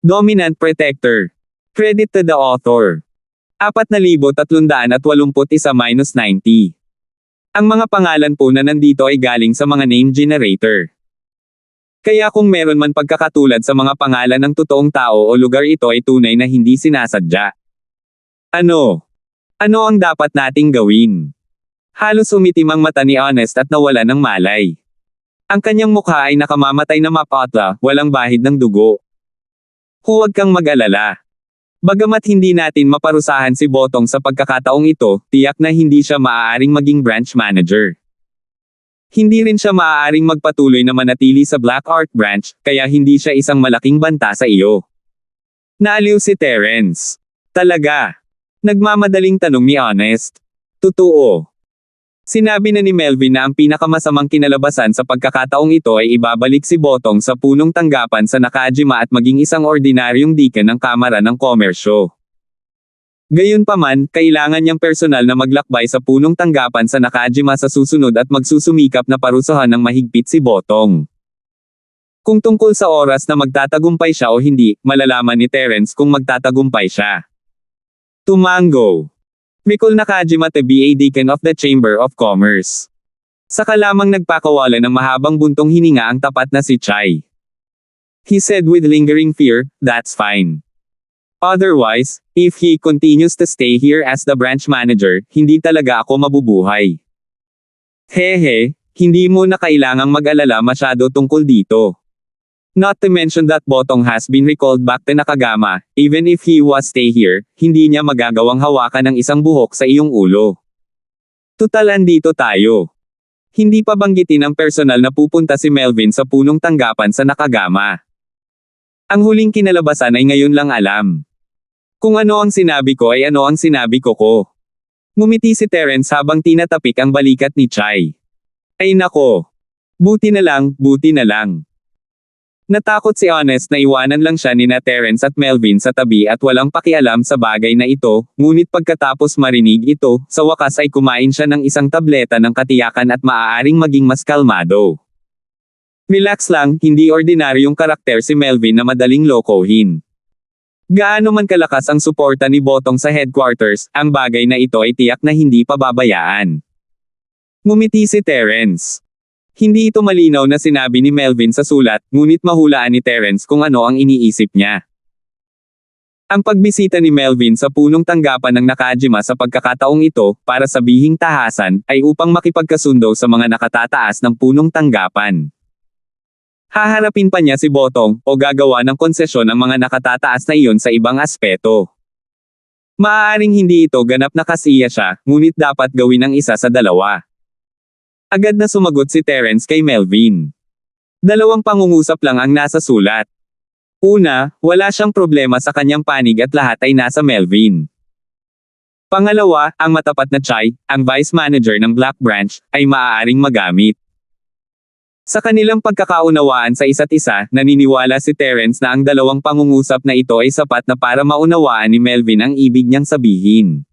Dominant Protector. Credit to the author. 4,381-90. Ang mga pangalan po na nandito ay galing sa mga name generator. Kaya kung meron man pagkakatulad sa mga pangalan ng totoong tao o lugar, ito ay tunay na hindi sinasadya. Ano? Ano ang dapat nating gawin? Halos umitim ang mata ni Honest at nawala ng malay. Ang kanyang mukha ay nakamamatay na mapatla, walang bahid ng dugo. Huwag kang mag-alala. Bagamat hindi natin maparusahan si Botong sa pagkakataong ito, tiyak na hindi siya maaaring maging branch manager. Hindi rin siya maaaring magpatuloy na manatili sa Black Art branch, kaya hindi siya isang malaking banta sa iyo. Naaliw si Terence. Talaga? Nagmamadaling tanong ni Honest. Totoo. Sinabi na ni Melvin na ang pinakamasamang kinalabasan sa pagkakataong ito ay ibabalik si Botong sa punong tanggapan sa Nakajima at maging isang ordinaryong deacon ng Kamara ng Komersyo. Gayunpaman, kailangan niyang personal na maglakbay sa punong tanggapan sa Nakajima sa susunod at magsusumikap na parusahan ng mahigpit si Botong. Kung tungkol sa oras na magtatagumpay siya o hindi, malalaman ni Terence kung magtatagumpay siya. Tumango. Recall Nakajima to be a deacon of the Chamber of Commerce. Saka lamang nagpakawala ng mahabang buntong hininga ang tapat na si Chai. He said with lingering fear, "That's fine. Otherwise, if he continues to stay here as the branch manager, hindi talaga ako mabubuhay." Hehe, hindi mo na kailangang mag-alala masyado tungkol dito. Not to mention that Botong has been recalled back to Nakagama, even if he was stay here, hindi niya magagawang hawakan ng isang buhok sa iyong ulo. Tutal andito tayo. Hindi pa banggitin ang personal na pupunta si Melvin sa punong tanggapan sa Nakagama. Ang huling kinalabasan ay ngayon lang alam. Kung ano ang sinabi ko ay ano ang sinabi ko. Ngumiti si Terence habang tinatapik ang balikat ni Chai. Ay nako. Buti na lang. Natakot si Honest na iwanan lang siya nina Terence at Melvin sa tabi at walang pakialam sa bagay na ito, ngunit pagkatapos marinig ito, sa wakas ay kumain siya ng isang tableta ng katiyakan at maaaring maging mas kalmado. Relax lang, hindi ordinaryong karakter si Melvin na madaling lokohin. Gaano man kalakas ang suporta ni Botong sa headquarters, ang bagay na ito ay tiyak na hindi pababayaan. Ngumiti si Terence. Hindi ito malinaw na sinabi ni Melvin sa sulat, ngunit mahulaan ni Terence kung ano ang iniisip niya. Ang pagbisita ni Melvin sa punong tanggapan ng Nakajima sa pagkakataong ito, para sabihing tahasan, ay upang makipagkasundo sa mga nakatataas ng punong tanggapan. Haharapin pa niya si Botong, o gagawa ng konsesyon ang mga nakatataas na iyon sa ibang aspeto. Maaaring hindi ito ganap na kasiya siya, ngunit dapat gawin ang isa sa dalawa. Agad na sumagot si Terence kay Melvin. Dalawang pangungusap lang ang nasa sulat. Una, wala siyang problema sa kanyang panig at lahat ay nasa Melvin. Pangalawa, ang matapat na Chai, ang vice manager ng Black Branch, ay maaaring magamit. Sa kanilang pagkakaunawaan sa isa't isa, naniniwala si Terence na ang dalawang pangungusap na ito ay sapat na para maunawaan ni Melvin ang ibig niyang sabihin.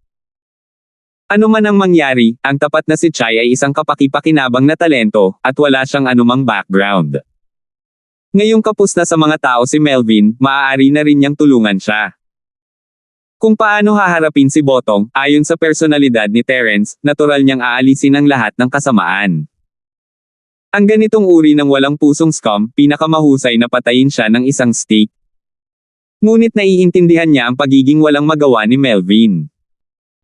Ano man ang mangyari, ang tapat na si Chai ay isang kapaki-pakinabang na talento, at wala siyang anumang background. Ngayong kapos na sa mga tao si Melvin, maaari na rin niyang tulungan siya. Kung paano haharapin si Botong, ayon sa personalidad ni Terence, natural niyang aalisin ang lahat ng kasamaan. Ang ganitong uri ng walang pusong scum, pinakamahusay na patayin siya ng isang stick. Ngunit naiintindihan niya ang pagiging walang magawa ni Melvin.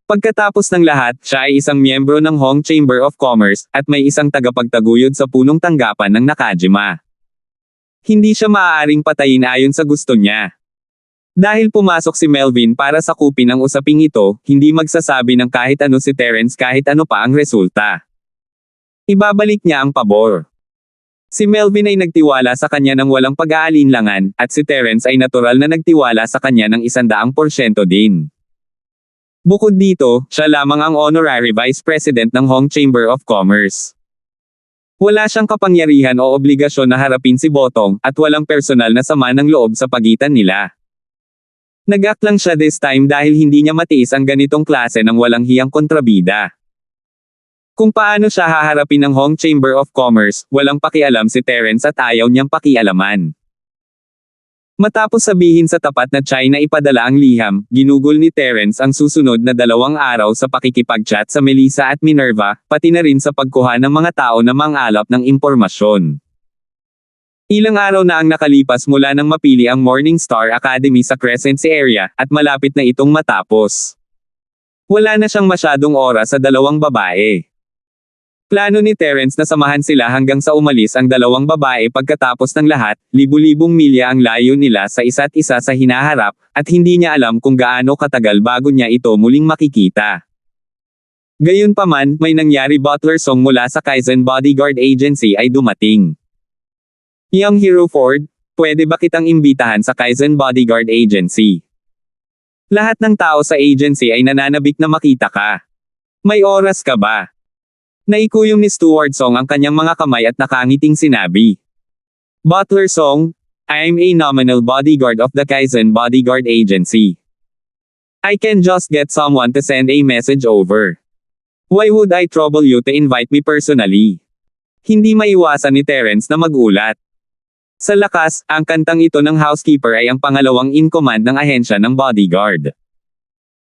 Pagkatapos ng lahat, siya ay isang miyembro ng Hong Chamber of Commerce, at may isang tagapagtaguyod sa punong tanggapan ng Nakajima. Hindi siya maaaring patayin ayon sa gusto niya. Dahil pumasok si Melvin para sakupin ang usaping ito, hindi magsasabi ng kahit ano si Terence kahit ano pa ang resulta. Ibabalik niya ang pabor. Si Melvin ay nagtiwala sa kanya ng walang pag-aalinlangan, at si Terence ay natural na nagtiwala sa kanya ng 100% din. Bukod dito, siya lamang ang honorary vice president ng Hong Chamber of Commerce. Wala siyang kapangyarihan o obligasyon na harapin si Botong, at walang personal na sama ng loob sa pagitan nila. Nag-act lang siya this time dahil hindi niya matiis ang ganitong klase ng walang hiyang kontrabida. Kung paano siya haharapin ng Hong Chamber of Commerce, walang pakialam si Terence at ayaw niyang pakialaman. Matapos sabihin sa tapat na China ipadala ang liham, ginugol ni Terence ang susunod na 2 araw sa pakikipag-chat sa Melissa at Minerva, pati na rin sa pagkuha ng mga tao na mangalap ng impormasyon. Ilang araw na ang nakalipas mula nang mapili ang Morningstar Academy sa Crescent area, at malapit na itong matapos. Wala na siyang masyadong oras sa 2 babae. Plano ni Terence na samahan sila hanggang sa umalis ang 2 babae pagkatapos ng lahat, libu-libong milya ang layo nila sa isa't isa sa hinaharap, at hindi niya alam kung gaano katagal bago niya ito muling makikita. Gayunpaman, may nangyari. Butler Song mula sa Kaizen Bodyguard Agency ay dumating. Young Hero Ford, pwede ba kitang imbitahan sa Kaizen Bodyguard Agency? Lahat ng tao sa agency ay nananabik na makita ka. May oras ka ba? Naikuyom ni Stuart Song ang kanyang mga kamay at nakangiting sinabi. Butler Song, I'm a nominal bodyguard of the Kaizen Bodyguard Agency. I can just get someone to send a message over. Why would I trouble you to invite me personally? Hindi maiwasan ni Terence na magulat. Sa lakas, ang kantang ito ng housekeeper ay ang pangalawang in command ng ahensya ng bodyguard.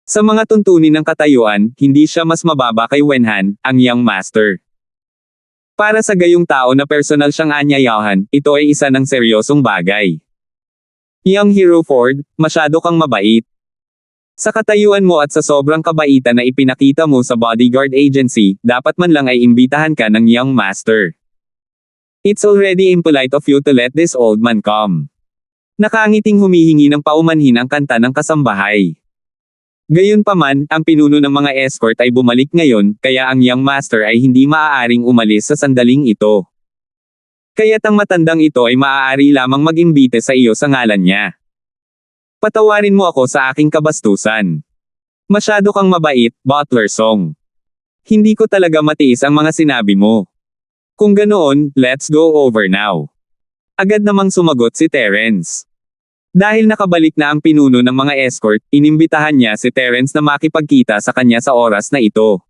Sa mga tuntunin ng katayuan, hindi siya mas mababa kay Wenhan, ang young master. Para sa gayong tao na personal siyang anyayahan, ito ay isa ng seryosong bagay. Young Hero Ford, masyado kang mabait. Sa katayuan mo at sa sobrang kabaitan na ipinakita mo sa bodyguard agency, dapat man lang ay imbitahan ka ng young master. It's already impolite of you to let this old man come. Nakangiting humihingi ng paumanhin ang kanta ng kasambahay. Gayunpaman, ang pinuno ng mga escort ay bumalik ngayon, kaya ang young master ay hindi maaaring umalis sa sandaling ito. Kaya't ang matandang ito ay maaari lamang mag-imbite sa iyo sa ngalan niya. Patawarin mo ako sa aking kabastusan. Masyado kang mabait, Butler Song. Hindi ko talaga matiis ang mga sinabi mo. Kung ganoon, let's go over now. Agad namang sumagot si Terence. Dahil nakabalik na ang pinuno ng mga escort, inimbitahan niya si Terence na makipagkita sa kanya sa oras na ito.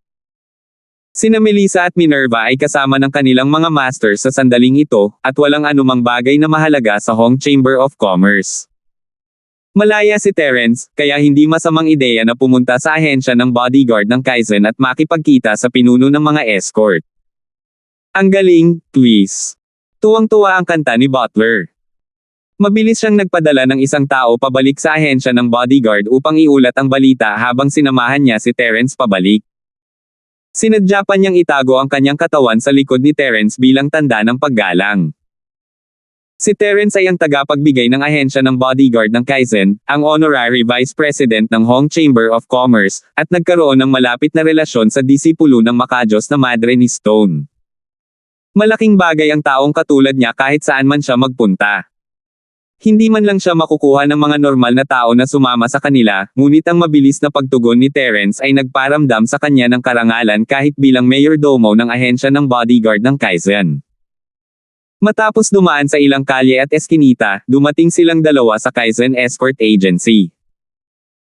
Sina Melissa at Minerva ay kasama ng kanilang mga masters sa sandaling ito, at walang anumang bagay na mahalaga sa Hong Chamber of Commerce. Malaya si Terence, kaya hindi masamang ideya na pumunta sa ahensya ng bodyguard ng Kaizen at makipagkita sa pinuno ng mga escort. Ang galing, please. Tuwang-tuwa ang kanta ni Butler. Mabilis siyang nagpadala ng isang tao pabalik sa ahensya ng bodyguard upang iulat ang balita habang sinamahan niya si Terence pabalik. Sinadya pa niyang itago ang kanyang katawan sa likod ni Terence bilang tanda ng paggalang. Si Terence ay ang tagapagbigay ng ahensya ng bodyguard ng Kaizen, ang honorary vice president ng Hong Chamber of Commerce, at nagkaroon ng malapit na relasyon sa disipulo ng makajos na Madre ni Stone. Malaking bagay ang taong katulad niya kahit saan man siya magpunta. Hindi man lang siya makukuha ng mga normal na tao na sumama sa kanila, ngunit ang mabilis na pagtugon ni Terence ay nagparamdam sa kanya ng karangalan kahit bilang mayordomo ng ahensya ng bodyguard ng Kaizen. Matapos dumaan sa ilang kalye at eskinita, dumating silang dalawa sa Kaizen Escort Agency.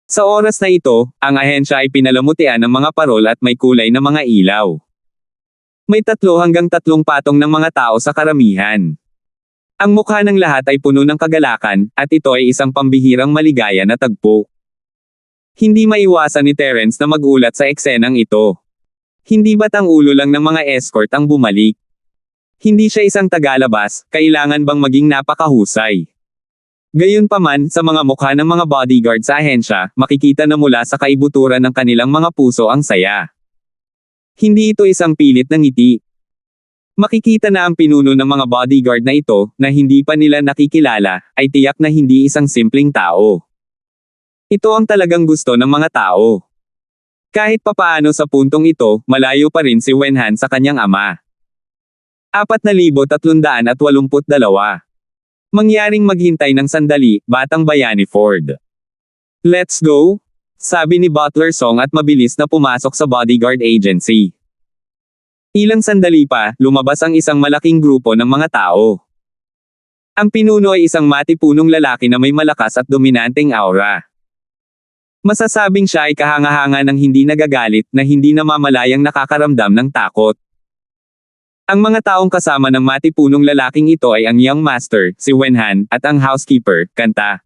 Sa oras na ito, ang ahensya ay pinalamutian ng mga parol at may kulay na mga ilaw. May 3 hanggang 3 patong ng mga tao sa karamihan. Ang mukha ng lahat ay puno ng kagalakan, at ito ay isang pambihirang maligaya na tagpo. Hindi maiwasan ni Terence na magulat sa eksenang ito. Hindi ba't ang ulo lang ng mga escort ang bumalik? Hindi siya isang tagalabas, kailangan bang maging napakahusay? Gayunpaman, sa mga mukha ng mga bodyguard sa ahensya, makikita na mula sa kaibuturan ng kanilang mga puso ang saya. Hindi ito isang pilit na ngiti. Makikita na ang pinuno ng mga bodyguard na ito, na hindi pa nila nakikilala, ay tiyak na hindi isang simpleng tao. Ito ang talagang gusto ng mga tao. Kahit papaano sa puntong ito, malayo pa rin si Wenhan sa kanyang ama. 4,382. Mangyaring maghintay ng sandali, Batang Bayani Ford. Let's go, sabi ni Butler Song at mabilis na pumasok sa bodyguard agency. Ilang sandali pa, lumabas ang isang malaking grupo ng mga tao. Ang pinuno ay isang matipunong lalaki na may malakas at dominanteng aura. Masasabing siya ay kahanga-hanga ng hindi nagagalit, na hindi namamalayang nakakaramdam ng takot. Ang mga taong kasama ng matipunong lalaking ito ay ang Young Master, si Wenhan, at ang housekeeper, Kanta.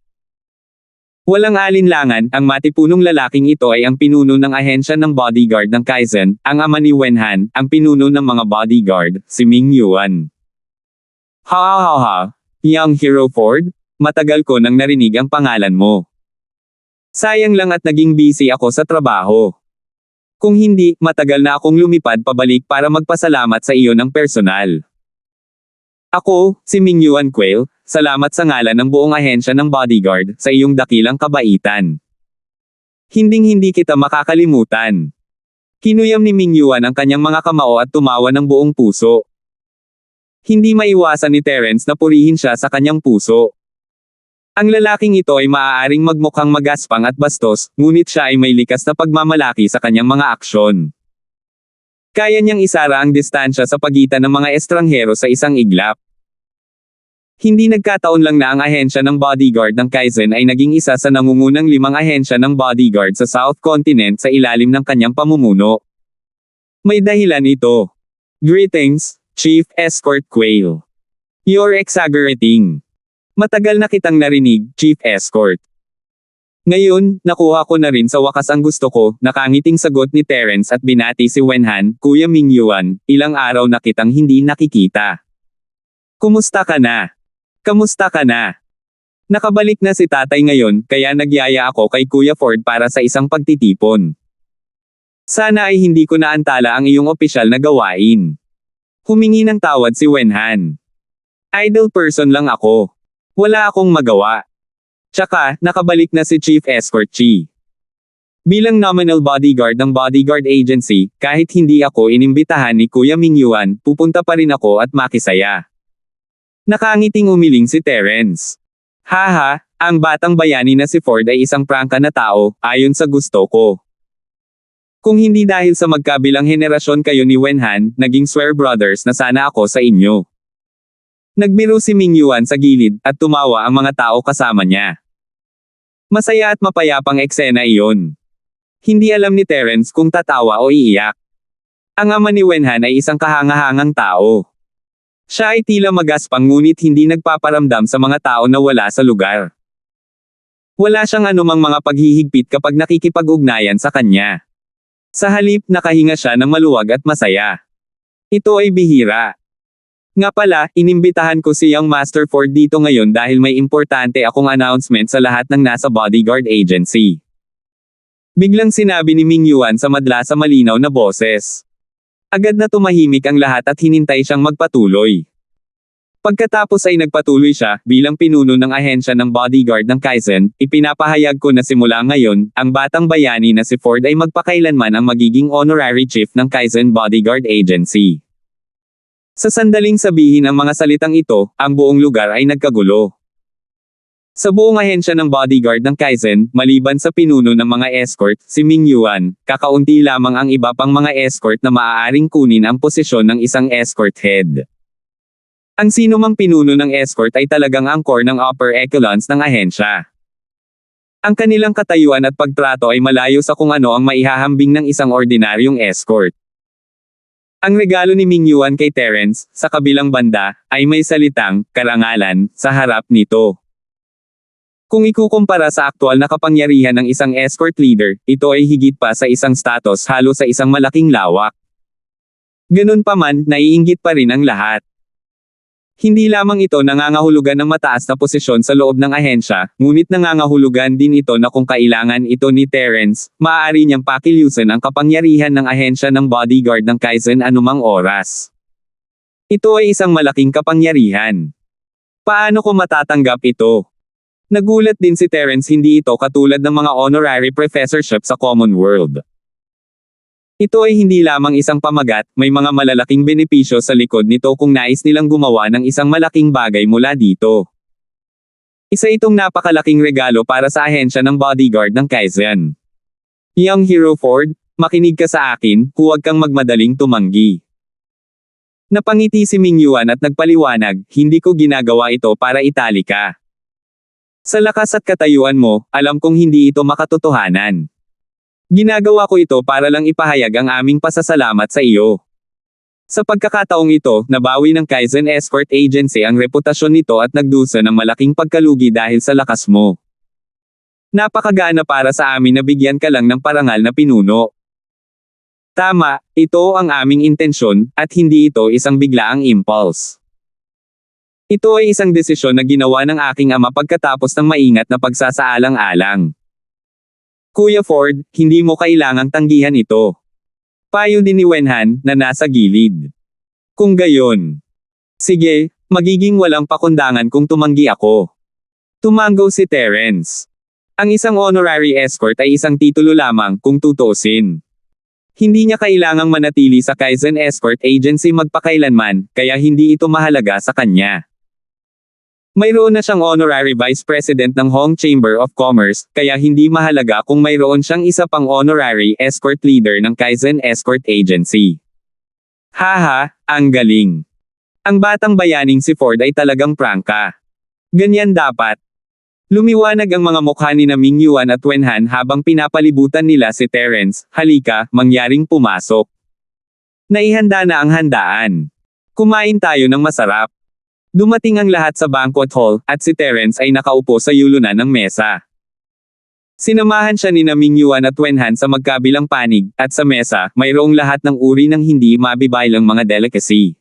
Walang alinlangan, ang matipunong lalaking ito ay ang pinuno ng ahensya ng bodyguard ng Kaizen, ang ama ni Wenhan, ang pinuno ng mga bodyguard, si Ming Yuan. Ha, Young Hero Ford, matagal ko nang narinig ang pangalan mo. Sayang lang at naging busy ako sa trabaho. Kung hindi, matagal na akong lumipad pabalik para magpasalamat sa iyo ng personal. Ako, si Ming Yuan Quail, salamat sa ngalan ng buong ahensya ng bodyguard, sa iyong dakilang kabaitan. Hinding-hindi kita makakalimutan. Kinuyam ni Ming Yuan ang kanyang mga kamao at tumawa ng buong puso. Hindi maiwasan ni Terence na purihin siya sa kanyang puso. Ang lalaking ito ay maaaring magmukhang magaspang at bastos, ngunit siya ay may likas na pagmamalaki sa kanyang mga aksyon. Kaya niyang isara ang distansya sa pagitan ng mga estranghero sa isang iglap. Hindi nagkataon lang na ang ahensya ng bodyguard ng Kaizen ay naging isa sa nangungunang 5 ahensya ng bodyguard sa South Continent sa ilalim ng kanyang pamumuno. May dahilan ito. Greetings, Chief Escort Quail. You're exaggerating. Matagal na kitang narinig, Chief Escort. Ngayon, nakuha ko na rin sa wakas ang gusto ko, nakangiting sagot ni Terence at binati si Wenhan, Kuya Ming Yuan, ilang araw na kitang hindi nakikita. Kumusta ka na? Kamusta ka na? Nakabalik na si tatay ngayon, kaya nagyaya ako kay Kuya Ford para sa isang pagtitipon. Sana ay hindi ko naantala ang iyong opisyal na gawain. Humingi ng tawad si Wenhan. Idle person lang ako. Wala akong magawa. Tsaka, nakabalik na si Chief Escort Chi. Bilang nominal bodyguard ng bodyguard agency, kahit hindi ako inimbitahan ni Kuya Ming Yuan, pupunta pa rin ako at makisaya. Nakangiting umiling si Terence. Haha, ang batang bayani na si Ford ay isang prangka na tao, ayon sa gusto ko. Kung hindi dahil sa magkabilang henerasyon kayo ni Wenhan, naging swear brothers na sana ako sa inyo. Nagbiro si Ming Yuan sa gilid, at tumawa ang mga tao kasama niya. Masaya at mapayapang eksena iyon. Hindi alam ni Terence kung tatawa o iiyak. Ang ama ni Wenhan ay isang kahangahangang tao. Siya ay tila magaspang ngunit hindi nagpaparamdam sa mga tao na wala sa lugar. Wala siyang anumang mga paghihigpit kapag nakikipag-ugnayan sa kanya. Sa halip, nakahinga siya ng maluwag at masaya. Ito ay bihira. Nga pala, inimbitahan ko si Young Master Ford dito ngayon dahil may importante akong announcement sa lahat ng nasa bodyguard agency. Biglang sinabi ni Ming Yuan sa madla sa malinaw na boses. Agad na tumahimik ang lahat at hinintay siyang magpatuloy. Pagkatapos ay nagpatuloy siya, bilang pinuno ng ahensya ng bodyguard ng Kaizen, ipinapahayag ko na simula ngayon, ang batang bayani na si Ford ay magpakailanman ang magiging honorary chief ng Kaizen Bodyguard Agency. Sa sandaling sabihin ang mga salitang ito, ang buong lugar ay nagkagulo. Sa buong ahensya ng bodyguard ng Kaizen, maliban sa pinuno ng mga escort, si Ming Yuan, kakaunti lamang ang iba pang mga escort na maaaring kunin ang posisyon ng isang escort head. Ang sino mang pinuno ng escort ay talagang angkor ng upper echelons ng ahensya. Ang kanilang katayuan at pagtrato ay malayo sa kung ano ang maihahambing ng isang ordinaryong escort. Ang regalo ni Ming Yuan kay Terence, sa kabilang banda, ay may salitang, karangalan, sa harap nito. Kung ikukumpara sa aktual na kapangyarihan ng isang escort leader, ito ay higit pa sa isang status halo sa isang malaking lawak. Ganun pa man, naiinggit pa rin ang lahat. Hindi lamang ito nangangahulugan ng mataas na posisyon sa loob ng ahensya, ngunit nangangahulugan din ito na kung kailangan ito ni Terence, maaari niyang pakilusan ang kapangyarihan ng ahensya ng bodyguard ng Kaizen anumang oras. Ito ay isang malaking kapangyarihan. Paano ko matatanggap ito? Nagulat din si Terence, hindi ito katulad ng mga honorary professorship sa Common World. Ito ay hindi lamang isang pamagat, may mga malalaking benepisyo sa likod nito kung nais nilang gumawa ng isang malaking bagay mula dito. Isa itong napakalaking regalo para sa ahensya ng bodyguard ng Kaizen. Young Hero Ford, makinig ka sa akin, huwag kang magmadaling tumanggi. Napangiti si Ming Yuan at nagpaliwanag, hindi ko ginagawa ito para itali ka. Sa lakas at katayuan mo, alam kong hindi ito makatotohanan. Ginagawa ko ito para lang ipahayag ang aming pasasalamat sa iyo. Sa pagkakataong ito, nabawi ng Kaizen Escort Agency ang reputasyon nito at nagdusa ng malaking pagkalugi dahil sa lakas mo. Napakagana para sa amin na bigyan ka lang ng parangal na pinuno. Tama, ito ang aming intensyon, at hindi ito isang biglaang impulse. Ito ay isang desisyon na ginawa ng aking ama pagkatapos ng maingat na pagsasaalang-alang. Kuya Ford, hindi mo kailangang tanggihan ito. Payo din ni Wenhan, na nasa gilid. Kung gayon. Sige, magiging walang pakundangan kung tumanggi ako. Tumango si Terence. Ang isang honorary escort ay isang titulo lamang kung tutuusin. Hindi niya kailangang manatili sa Kaizen Escort Agency magpakailanman, kaya hindi ito mahalaga sa kanya. Mayroon na siyang honorary vice president ng Hong Chamber of Commerce, kaya hindi mahalaga kung mayroon siyang isa pang honorary escort leader ng Kaizen Escort Agency. Haha, ang galing. Ang batang bayaning si Ford ay talagang prangka. Ganyan dapat. Lumiwanag ang mga mukha ni Ming Yuan at Wenhan habang pinapalibutan nila si Terence. Halika, mangyaring pumasok. Naihanda na ang handaan. Kumain tayo ng masarap. Dumating ang lahat sa banquet hall, at si Terence ay nakaupo sa yulunan ng mesa. Sinamahan siya ni Ming Yuan at Wenhan sa magkabilang panig, at sa mesa, mayroong lahat ng uri ng hindi mabibaylang mga delicacy.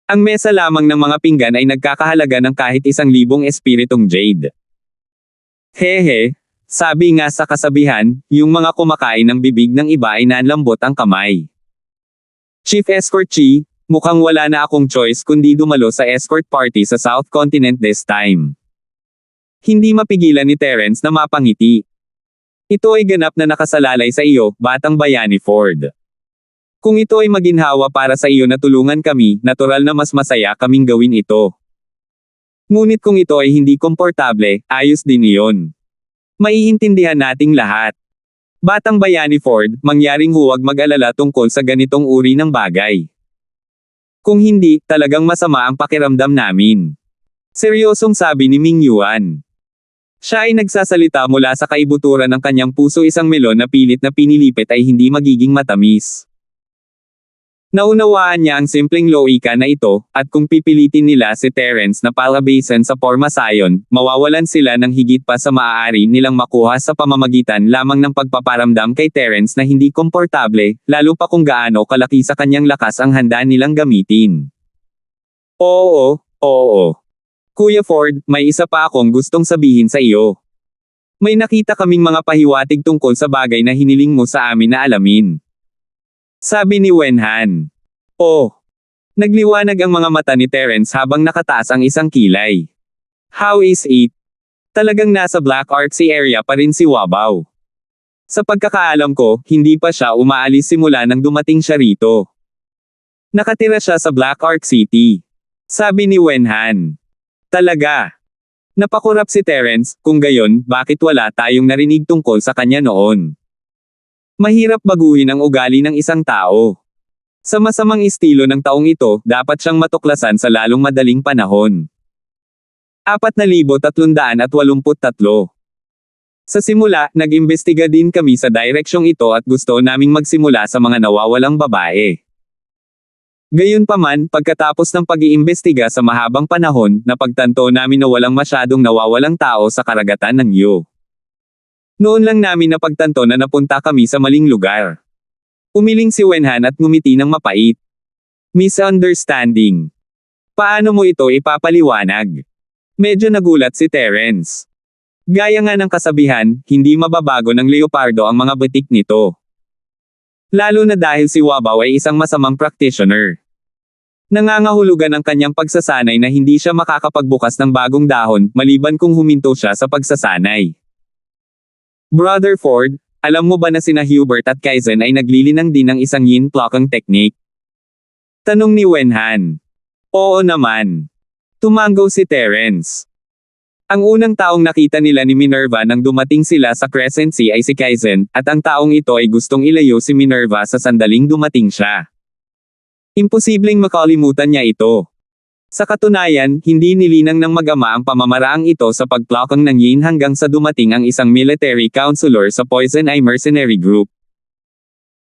Ang mesa lamang ng mga pinggan ay nagkakahalaga ng kahit 1,000 espiritong jade. Hehe, sabi nga sa kasabihan, yung mga kumakain ng bibig ng iba ay nanlambot ang kamay. Chief Escort Chi, mukhang wala na akong choice kundi dumalo sa escort party sa South Continent this time. Hindi mapigilan ni Terence na mapangiti. Ito ay ganap na nakasalalay sa iyo, batang bayani Ford. Kung ito ay maginhawa para sa iyo na tulungan kami, natural na mas masaya kaming gawin ito. Ngunit kung ito ay hindi komportable, ayos din iyon. Maiintindihan nating lahat. Batang bayani Ford, mangyaring huwag mag-alala tungkol sa ganitong uri ng bagay. Kung hindi, talagang masama ang pakiramdam namin. Seryosong sabi ni Ming Yuan. Siya ay nagsasalita mula sa kaibuturan ng kanyang puso, isang melon na pilit na pinilipit ay hindi magiging matamis. Naunawaan niya ang simpleng loika na ito, at kung pipilitin nila si Terence na palabasan sa pormasayon, mawawalan sila ng higit pa sa maaari nilang makuha sa pamamagitan lamang ng pagpaparamdam kay Terence na hindi komportable, lalo pa kung gaano kalaki sa kanyang lakas ang handa nilang gamitin. Oo. Kuya Ford, may isa pa akong gustong sabihin sa iyo. May nakita kaming mga pahiwatig tungkol sa bagay na hiniling mo sa amin na alamin. Sabi ni Wenhan. Oh. Nagliwanag ang mga mata ni Terence habang nakataas ang isang kilay. How is it? Talagang nasa Black Artsy area pa rin si Wabaw. Sa pagkakaalam ko, hindi pa siya umaalis simula nang dumating siya rito. Nakatira siya sa Black Ark City. Sabi ni Wenhan. Talaga. Napakurap si Terence, kung gayon, bakit wala tayong narinig tungkol sa kanya noon? Mahirap baguhin ang ugali ng isang tao. Sa masamang estilo ng taong ito, dapat siyang matuklasan sa lalong madaling panahon. 4,383. Sa simula, nag-imbestiga din kami sa direksyong ito at gusto naming magsimula sa mga nawawalang babae. Gayunpaman, pagkatapos ng pag-iimbestiga sa mahabang panahon, napagtanto namin na walang masyadong nawawalang tao sa karagatan ng Yu. Noon lang namin napagtanto na napunta kami sa maling lugar. Umiling si Wenhan at ngumiti ng mapait. Misunderstanding. Paano mo ito ipapaliwanag? Medyo nagulat si Terence. Gaya nga ng kasabihan, hindi mababago ng leopardo ang mga batik nito. Lalo na dahil si Wabaw ay isang masamang practitioner. Nangangahulugan ang kanyang pagsasanay na hindi siya makakapagbukas ng bagong dahon, maliban kung huminto siya sa pagsasanay. Brother Ford, alam mo ba na sina Hubert at Kaizen ay naglilinang din ng isang yin plucking technique? Tanong ni Wenhan. Oo naman. Tumango si Terence. Ang unang taong nakita nila ni Minerva nang dumating sila sa Crescent Sea ay si Kaizen, at ang taong ito ay gustong ilayo si Minerva sa sandaling dumating siya. Imposibleng makalimutan niya ito. Sa katunayan, hindi nilinang ng mag-ama ang pamamaraang ito sa pagplakang ng yin hanggang sa dumating ang isang military counselor sa Poison Eye Mercenary Group.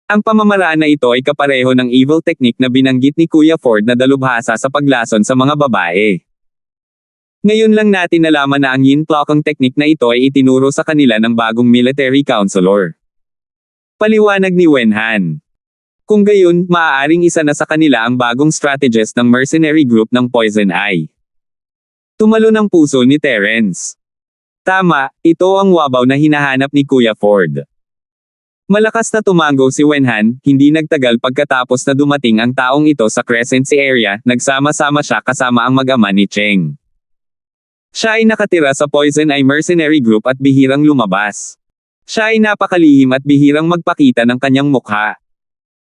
Ang pamamaraan na ito ay kapareho ng evil technique na binanggit ni Kuya Ford na dalubhasa sa paglason sa mga babae. Ngayon lang natin nalaman na ang yin plakang technique na ito ay itinuro sa kanila ng bagong military counselor. Paliwanag ni Wenhan. Kung gayon, maaaring isa na sa kanila ang bagong strategist ng mercenary group ng Poison Eye. Tumalo ng puso ni Terence. Tama, ito ang wabaw na hinahanap ni Kuya Ford. Malakas na tumango si Wenhan, hindi nagtagal pagkatapos na dumating ang taong ito sa Crescency area, nagsama-sama siya kasama ang mag-ama ni Cheng. Siya ay nakatira sa Poison Eye Mercenary Group at bihirang lumabas. Siya ay napakalihim at bihirang magpakita ng kanyang mukha.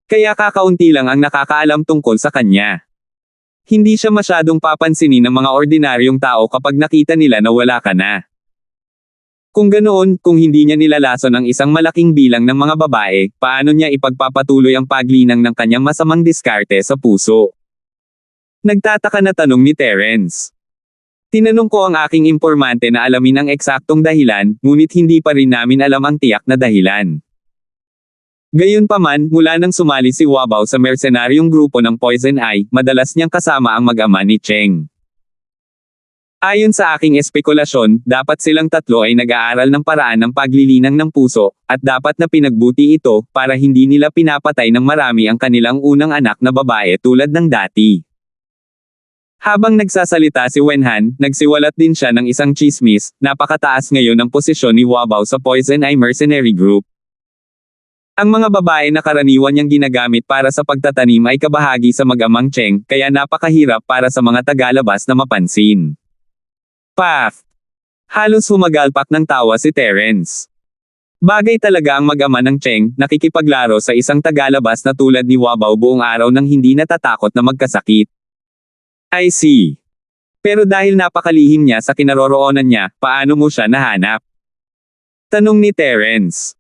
Kaya kakaunti lang ang nakakaalam tungkol sa kanya. Hindi siya masyadong papansinin ng mga ordinaryong tao kapag nakita nila na wala ka na. Kung ganoon, kung hindi niya nilalason ang isang malaking bilang ng mga babae, paano niya ipagpapatuloy ang paglinang ng kanyang masamang diskarte sa puso? Nagtataka na tanong ni Terence. Tinanong ko ang aking impormante na alamin ang eksaktong dahilan, ngunit hindi pa rin namin alam ang tiyak na dahilan. Gayunpaman, mula nang sumali si Wabaw sa mercenaryong grupo ng Poison Eye, madalas niyang kasama ang mag-ama ni Cheng. Ayon sa aking espekulasyon, dapat silang tatlo ay nag-aaral ng paraan ng paglilinang ng puso, at dapat na pinagbuti ito, para hindi nila pinapatay ng marami ang kanilang unang anak na babae tulad ng dati. Habang nagsasalita si Wenhan, nagsiwalat din siya ng isang chismis, napakataas ngayon ang posisyon ni Wabaw sa Poison Eye Mercenary Group. Ang mga babae na karaniwan niyang ginagamit para sa pagtatanim ay kabahagi sa mag-amang Cheng, kaya napakahirap para sa mga tagalabas na mapansin. Path. Halos humagalpak ng tawa si Terence. Bagay talaga ang mag-ama ng Cheng, nakikipaglaro sa isang tagalabas na tulad ni Wabaw buong araw nang hindi natatakot na magkasakit. I see. Pero dahil napakalihim niya sa kinaroroonan niya, paano mo siya nahanap? Tanong ni Terence.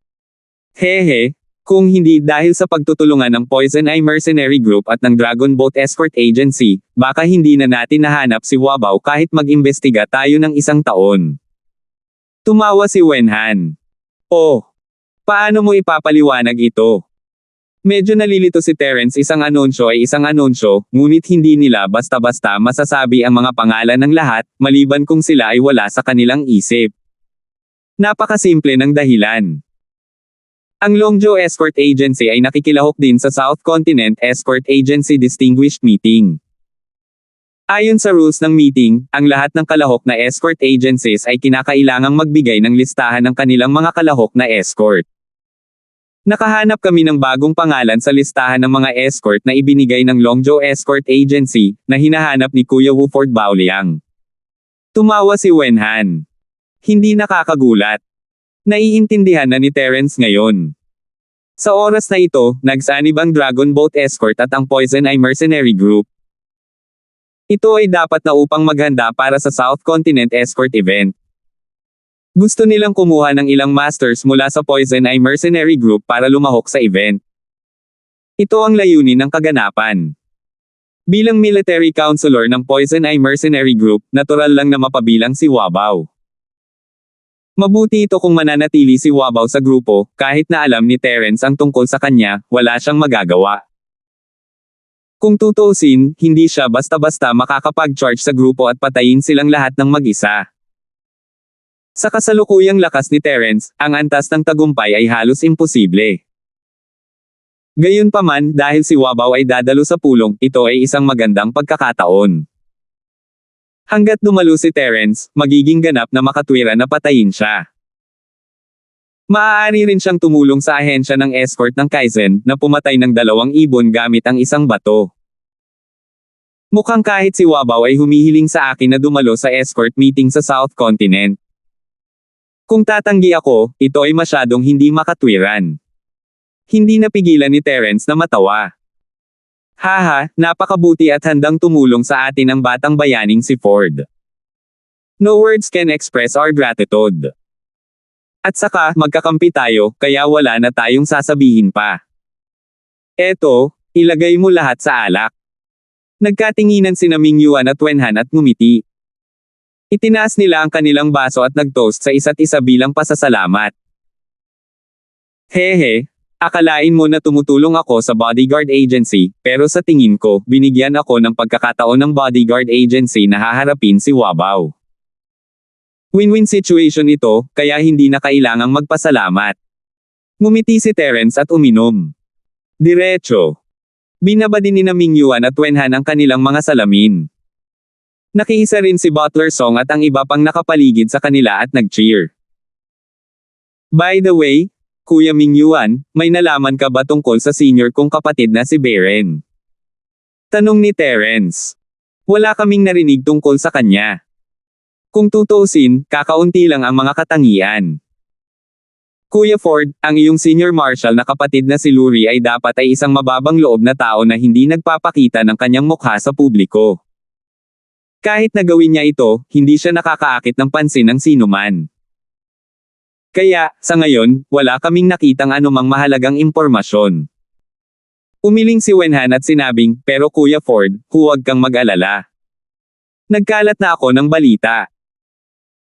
Hehe, kung hindi dahil sa pagtutulungan ng Poison Eye Mercenary Group at ng Dragon Boat Escort Agency, baka hindi na natin nahanap si Wabaw kahit mag-imbestiga tayo ng 1 taon. Tumawa si Wenhan. Oh, paano mo ipapaliwanag ito? Medyo nalilito si Terence, isang anunsyo ay isang anunsyo, ngunit hindi nila basta-basta masasabi ang mga pangalan ng lahat, maliban kung sila ay wala sa kanilang isip. Napakasimple ng dahilan. Ang Longzhou Escort Agency ay nakikilahok din sa South Continent Escort Agency Distinguished Meeting. Ayon sa rules ng meeting, ang lahat ng kalahok na escort agencies ay kinakailangang magbigay ng listahan ng kanilang mga kalahok na escort. Nakahanap kami ng bagong pangalan sa listahan ng mga escort na ibinigay ng Longzhou Escort Agency, na hinahanap ni Kuya Wuford Baoliang. Tumawa si Wenhan. Hindi nakakagulat. Naiintindihan na ni Terence ngayon. Sa oras na ito, nagsanib ang Dragon Boat Escort at ang Poison Eye Mercenary Group. Ito ay dapat na upang maghanda para sa South Continent Escort event. Gusto nilang kumuha ng ilang masters mula sa Poison Eye Mercenary Group para lumahok sa event. Ito ang layunin ng kaganapan. Bilang military counselor ng Poison Eye Mercenary Group, natural lang na mapabilang si Wabaw. Mabuti ito kung mananatili si Wabaw sa grupo, kahit na alam ni Terence ang tungkol sa kanya, wala siyang magagawa. Kung tutuusin, hindi siya basta-basta makakapag-charge sa grupo at patayin silang lahat ng mag-isa. Sa kasalukuyang lakas ni Terence, ang antas ng tagumpay ay halos imposible. Gayunpaman, dahil si Wabaw ay dadalo sa pulong, ito ay isang magandang pagkakataon. Hanggat dumalo si Terence, magiging ganap na makatwira na patayin siya. Maaari rin siyang tumulong sa ahensya ng escort ng Kaizen, na pumatay ng 2 ibon gamit ang isang bato. Mukhang kahit si Wabaw ay humihiling sa akin na dumalo sa escort meeting sa South Continent. Kung tatanggi ako, ito ay masyadong hindi makatwiran. Hindi napigilan ni Terence na matawa. Haha, napakabuti at handang tumulong sa atin ang batang bayaning si Ford. No words can express our gratitude. At saka, magkakampi tayo, kaya wala na tayong sasabihin pa. Eto, ilagay mo lahat sa alak. Nagkatinginan sina Mingyuan at Wenhan at ngumiti. Itinaas nila ang kanilang baso at nag-toast sa isa't isa bilang pasasalamat. Hehe, Akalain mo na tumutulong ako sa bodyguard agency, pero sa tingin ko, binigyan ako ng pagkakataon ng bodyguard agency na haharapin si Wabaw. Win-win situation ito, kaya hindi na kailangang magpasalamat. Ngumiti si Terence at uminom. Diretso. Binaba din ni Mingyuan at Wenhan ang kanilang mga salamin. Nakiisa rin si Butler Song at ang iba pang nakapaligid sa kanila at nag-cheer. By the way, Kuya Mingyuan, may nalaman ka ba tungkol sa senior kong kapatid na si Beren? Tanong ni Terence. Wala kaming narinig tungkol sa kanya. Kung tutuusin, kakaunti lang ang mga katangian. Kuya Ford, ang iyong senior marshal na kapatid na si Luri ay dapat ay isang mababang loob na tao na hindi nagpapakita ng kanyang mukha sa publiko. Kahit na gawin niya ito, hindi siya nakakaakit ng pansin ng sinuman. Kaya, sa ngayon, wala kaming nakitang anumang mahalagang impormasyon. Umiling si Wenhan at sinabing, pero Kuya Ford, huwag kang mag-alala. Nagkalat na ako ng balita.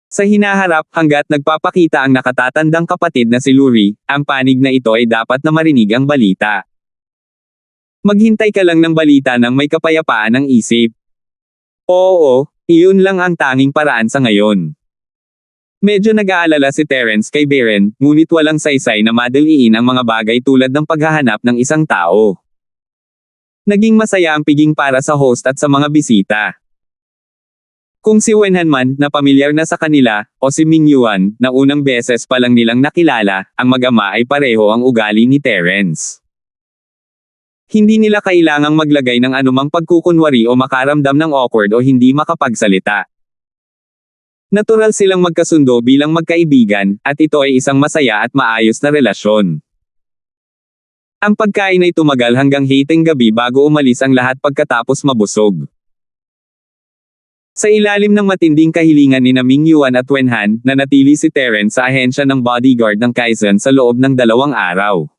Sa hinaharap, hanggat nagpapakita ang nakatatandang kapatid na si Luri, ang panig na ito ay dapat na marinig ang balita. Maghintay ka lang ng balita nang may kapayapaan ng isip. Oo, iyon lang ang tanging paraan sa ngayon. Medyo nag-aalala si Terence kay Beren, ngunit walang saysay na madaliin ang mga bagay tulad ng paghahanap ng isang tao. Naging masaya ang piging para sa host at sa mga bisita. Kung si Wenhan man, na pamilyar na sa kanila, o si Mingyuan, na unang beses pa lang nilang nakilala, ang mag-ama ay pareho ang ugali ni Terence. Hindi nila kailangang maglagay ng anumang pagkukunwari o makaramdam ng awkward o hindi makapagsalita. Natural silang magkasundo bilang magkaibigan, at ito ay isang masaya at maayos na relasyon. Ang pagkain ay tumagal hanggang hiteng gabi bago umalis ang lahat pagkatapos mabusog. Sa ilalim ng matinding kahilingan ni Mingyuan at Wenhan, nanatili si Terence sa ahensya ng bodyguard ng Kaizen sa loob ng 2 araw.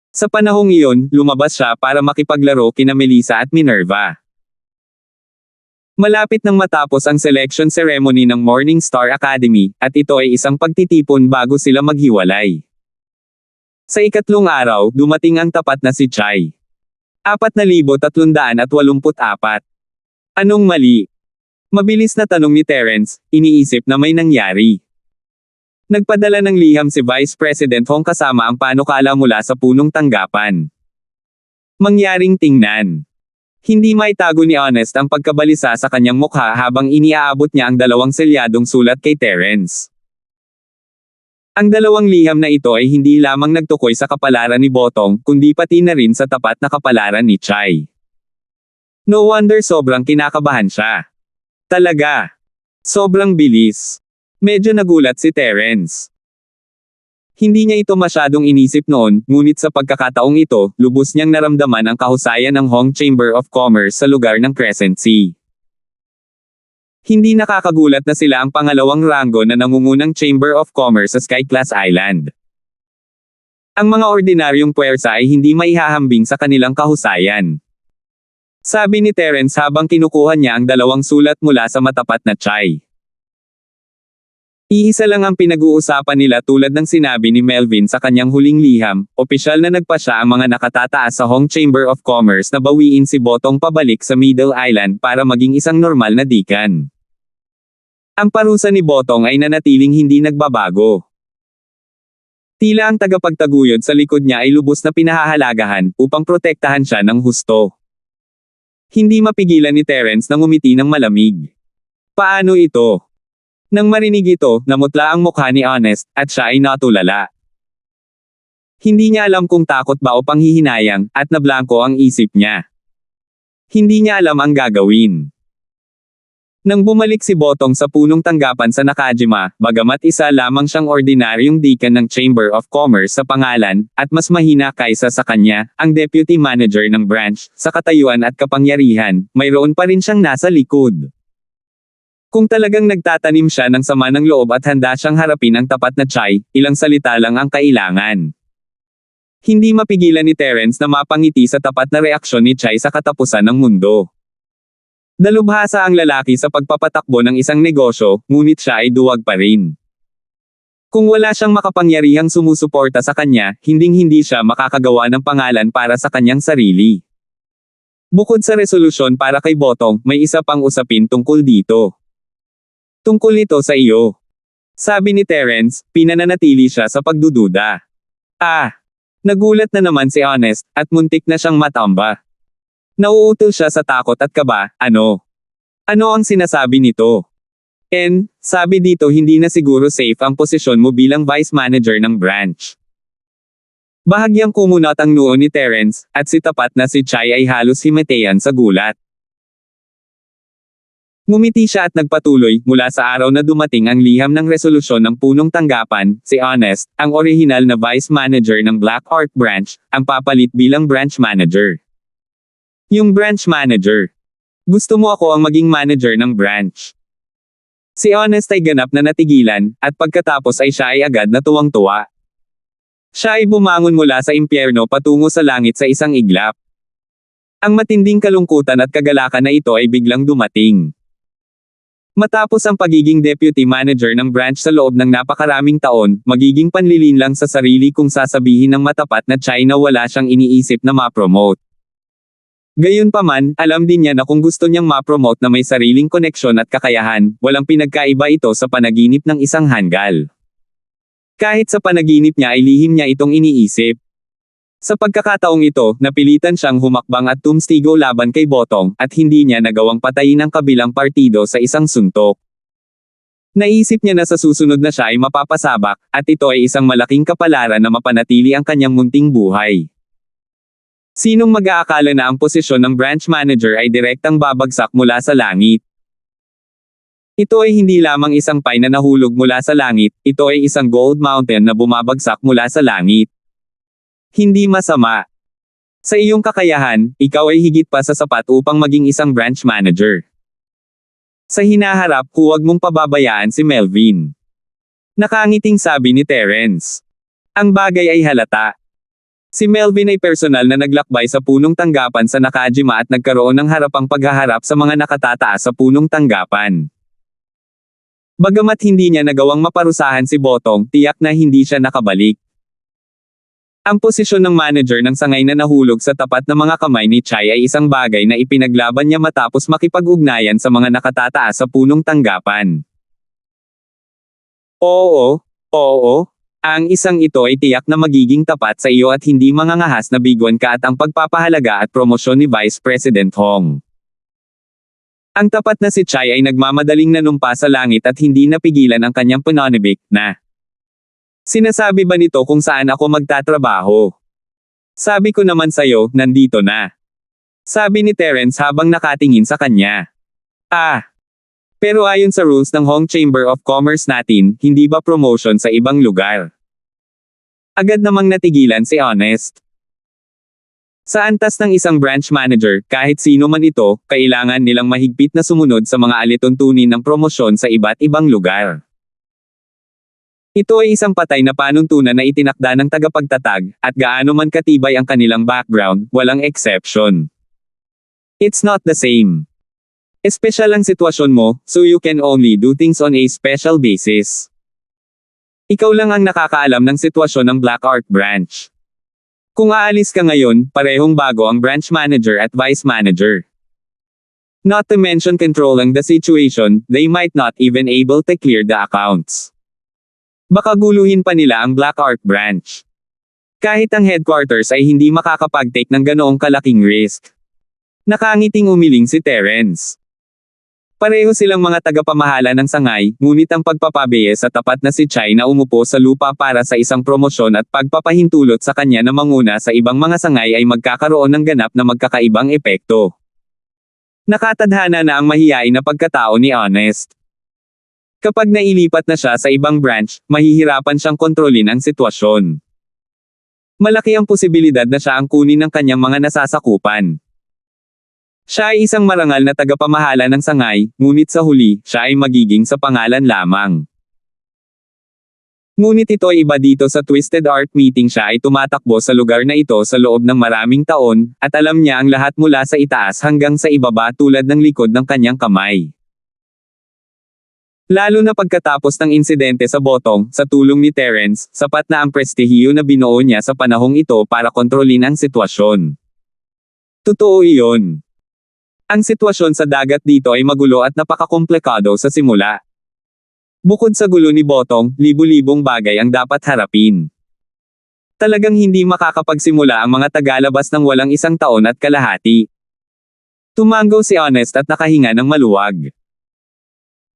Sa panahong iyon, lumabas siya para makipaglaro kina Melissa at Minerva. Malapit nang matapos ang selection ceremony ng Morning Star Academy, at ito ay isang pagtitipon bago sila maghiwalay. Sa ikatlong araw, dumating ang tapat na si Chai. 4,384. Anong mali? Mabilis na tanong ni Terence, iniisip na may nangyari. Nagpadala ng liham si Vice President Hong kasama ang panukala mula sa punong tanggapan. Mangyaring tingnan. Hindi maitago ni Honest ang pagkabalisa sa kanyang mukha habang iniaabot niya ang 2 selyadong sulat kay Terence. Ang 2 liham na ito ay hindi lamang nagtukoy sa kapalaran ni Botong, kundi pati na rin sa tapat na kapalaran ni Chai. No wonder sobrang kinakabahan siya. Talaga. Sobrang bilis. Medyo nagulat si Terence. Hindi niya ito masyadong inisip noon, ngunit sa pagkakataong ito, lubos niyang naramdaman ang kahusayan ng Hong Chamber of Commerce sa lugar ng Crescent Sea. Hindi nakakagulat na sila ang pangalawang ranggo na nangungunang Chamber of Commerce sa Sky-class Island. Ang mga ordinaryong puwersa ay hindi maihahambing sa kanilang kahusayan. Sabi ni Terence habang kinukuha niya ang 2 sulat mula sa matapat na Chai. Iisa lang ang pinag-uusapan nila tulad ng sinabi ni Melvin sa kanyang huling liham, opisyal na nagpasya ang mga nakatataas sa Hong Chamber of Commerce na bawiin si Botong pabalik sa Middle Island para maging isang normal na deacon. Ang parusa ni Botong ay nanatiling hindi nagbabago. Tila ang tagapagtaguyod sa likod niya ay lubos na pinahahalagahan upang protektahan siya ng husto. Hindi mapigilan ni Terence na ngumiti ng malamig. Paano ito? Nang marinig ito, namutla ang mukha ni Honest, at siya ay natulala. Hindi niya alam kung takot ba o panghihinayang, at nablangko ang isip niya. Hindi niya alam ang gagawin. Nang bumalik si Botong sa punong tanggapan sa Nakajima, bagamat isa lamang siyang ordinaryong deacon ng Chamber of Commerce sa pangalan, at mas mahina kaysa sa kanya, ang deputy manager ng branch, sa katayuan at kapangyarihan, mayroon pa rin siyang nasa likod. Kung talagang nagtatanim siya ng sama ng loob at handa siyang harapin ang tapat na Chai, ilang salita lang ang kailangan. Hindi mapigilan ni Terence na mapangiti sa tapat na reaksyon ni Chai sa katapusan ng mundo. Dalubhasa ang lalaki sa pagpapatakbo ng isang negosyo, ngunit siya ay duwag pa rin. Kung wala siyang makapangyarihang sumusuporta sa kanya, hinding-hindi siya makakagawa ng pangalan para sa kanyang sarili. Bukod sa resolusyon para kay Botong, may isa pang usapin tungkol dito. Tungkol ito sa iyo. Sabi ni Terence, pinananatili siya sa pagdududa. Nagulat na naman si Honest, at muntik na siyang matamba. Nauutal siya sa takot at kaba, ano? Ano ang sinasabi nito? Sabi dito hindi na siguro safe ang posisyon mo bilang vice manager ng branch. Bahagyang kumunot ang noo ni Terence, at si tapat na si Chai ay halos himatayan sa gulat. Ngumiti siya at nagpatuloy, mula sa araw na dumating ang liham ng resolusyon ng punong tanggapan, si Honest, ang orihinal na vice manager ng Black Art Branch, ang papalit bilang branch manager. Yung branch manager. Gusto mo ako ang maging manager ng branch. Si Honest ay ganap na natigilan, at pagkatapos ay siya ay agad na tuwang-tuwa. Siya ay bumangon mula sa impyerno patungo sa langit sa isang iglap. Ang matinding kalungkutan at kagalakan na ito ay biglang dumating. Matapos ang pagiging deputy manager ng branch sa loob ng napakaraming taon, magiging panlilinlang sa sarili kung sasabihin ng matapat na Chai na wala siyang iniisip na ma-promote. Gayunpaman, alam din niya na kung gusto niyang ma-promote na may sariling koneksyon at kakayahan, walang pinagkaiba ito sa panaginip ng isang hanggal. Kahit sa panaginip niya ay lihim niya itong iniisip. Sa pagkakataong ito, napilitan siyang humakbang at tumstigo laban kay Botong, at hindi niya nagawang patayin ang kabilang partido sa isang suntok. Naisip niya na sa susunod na siya ay mapapasabak, at ito ay isang malaking kapalaran na mapanatili ang kanyang munting buhay. Sinong mag-aakala na ang posisyon ng branch manager ay direktang babagsak mula sa langit? Ito ay hindi lamang isang pie na nahulog mula sa langit, ito ay isang gold mountain na bumabagsak mula sa langit. Hindi masama. Sa iyong kakayahan, ikaw ay higit pa sa sapat upang maging isang branch manager. Sa hinaharap, huwag mong pababayaan si Melvin. Nakangiting sabi ni Terence. Ang bagay ay halata. Si Melvin ay personal na naglakbay sa punong tanggapan sa Nakajima at nagkaroon ng harapang paghaharap sa mga nakatataas sa punong tanggapan. Bagamat hindi niya nagawang maparusahan si Botong, tiyak na hindi siya nakabalik. Ang posisyon ng manager ng sangay na nahulog sa tapat na mga kamay ni Chai ay isang bagay na ipinaglaban niya matapos makipag-ugnayan sa mga nakatataas sa punong tanggapan. Oo. Ang isang ito ay tiyak na magiging tapat sa iyo at hindi mangangahas na biguan ka at ang pagpapahalaga at promosyon ni Vice President Hong. Ang tapat na si Chai ay nagmamadaling nanumpa sa langit at hindi napigilan ang kanyang pananibik na. Sinasabi ba nito kung saan ako magtatrabaho? Sabi ko naman sayo, nandito na. Sabi ni Terence habang nakatingin sa kanya. Pero ayon sa rules ng Hong Chamber of Commerce natin, hindi ba promotion sa ibang lugar? Agad namang natigilan si Honest. Sa antas ng isang branch manager, kahit sino man ito, kailangan nilang mahigpit na sumunod sa mga alituntunin ng promosyon sa iba't ibang lugar. Ito ay isang patay na panuntunan na itinakda ng tagapagtatag, at gaano man katibay ang kanilang background, walang exception. It's not the same. Espesyal ang sitwasyon mo, so you can only do things on a special basis. Ikaw lang ang nakakaalam ng sitwasyon ng Black Art Branch. Kung aalis ka ngayon, parehong bago ang branch manager at vice manager. Not to mention controlling the situation, they might not even able to clear the accounts. Baka guluhin pa nila ang Black Art Branch. Kahit ang headquarters ay hindi makakapag-take ng ganoong kalaking risk. Nakangiting umiling si Terence. Pareho silang mga tagapamahala ng sangay, ngunit ang pagpapabeya sa tapat na si Chai na umupo sa lupa para sa isang promosyon at pagpapahintulot sa kanya na manguna sa ibang mga sangay ay magkakaroon ng ganap na magkakaibang epekto. Nakatadhana na ang mahiyain na pagkatao ni Honest. Kapag nailipat na siya sa ibang branch, mahihirapan siyang kontrolin ang sitwasyon. Malaki ang posibilidad na siya ang kunin ng kanyang mga nasasakupan. Siya ay isang marangal na tagapamahala ng sangay, ngunit sa huli, siya ay magiging sa pangalan lamang. Ngunit ito ay iba dito sa Twisted Art meeting. Siya ay tumatakbo sa lugar na ito sa loob ng maraming taon, at alam niya ang lahat mula sa itaas hanggang sa ibaba tulad ng likod ng kanyang kamay. Lalo na pagkatapos ng insidente sa Botong, sa tulong ni Terence, sapat na ang prestihiyo na binuo niya sa panahong ito para kontrolin ang sitwasyon. Totoo iyon. Ang sitwasyon sa dagat dito ay magulo at napakakomplikado sa simula. Bukod sa gulo ni Botong, libu-libong bagay ang dapat harapin. Talagang hindi makakapagsimula ang mga tagalabas ng walang 1 taon at kalahati. Tumango si Honest at nakahinga ng maluwag.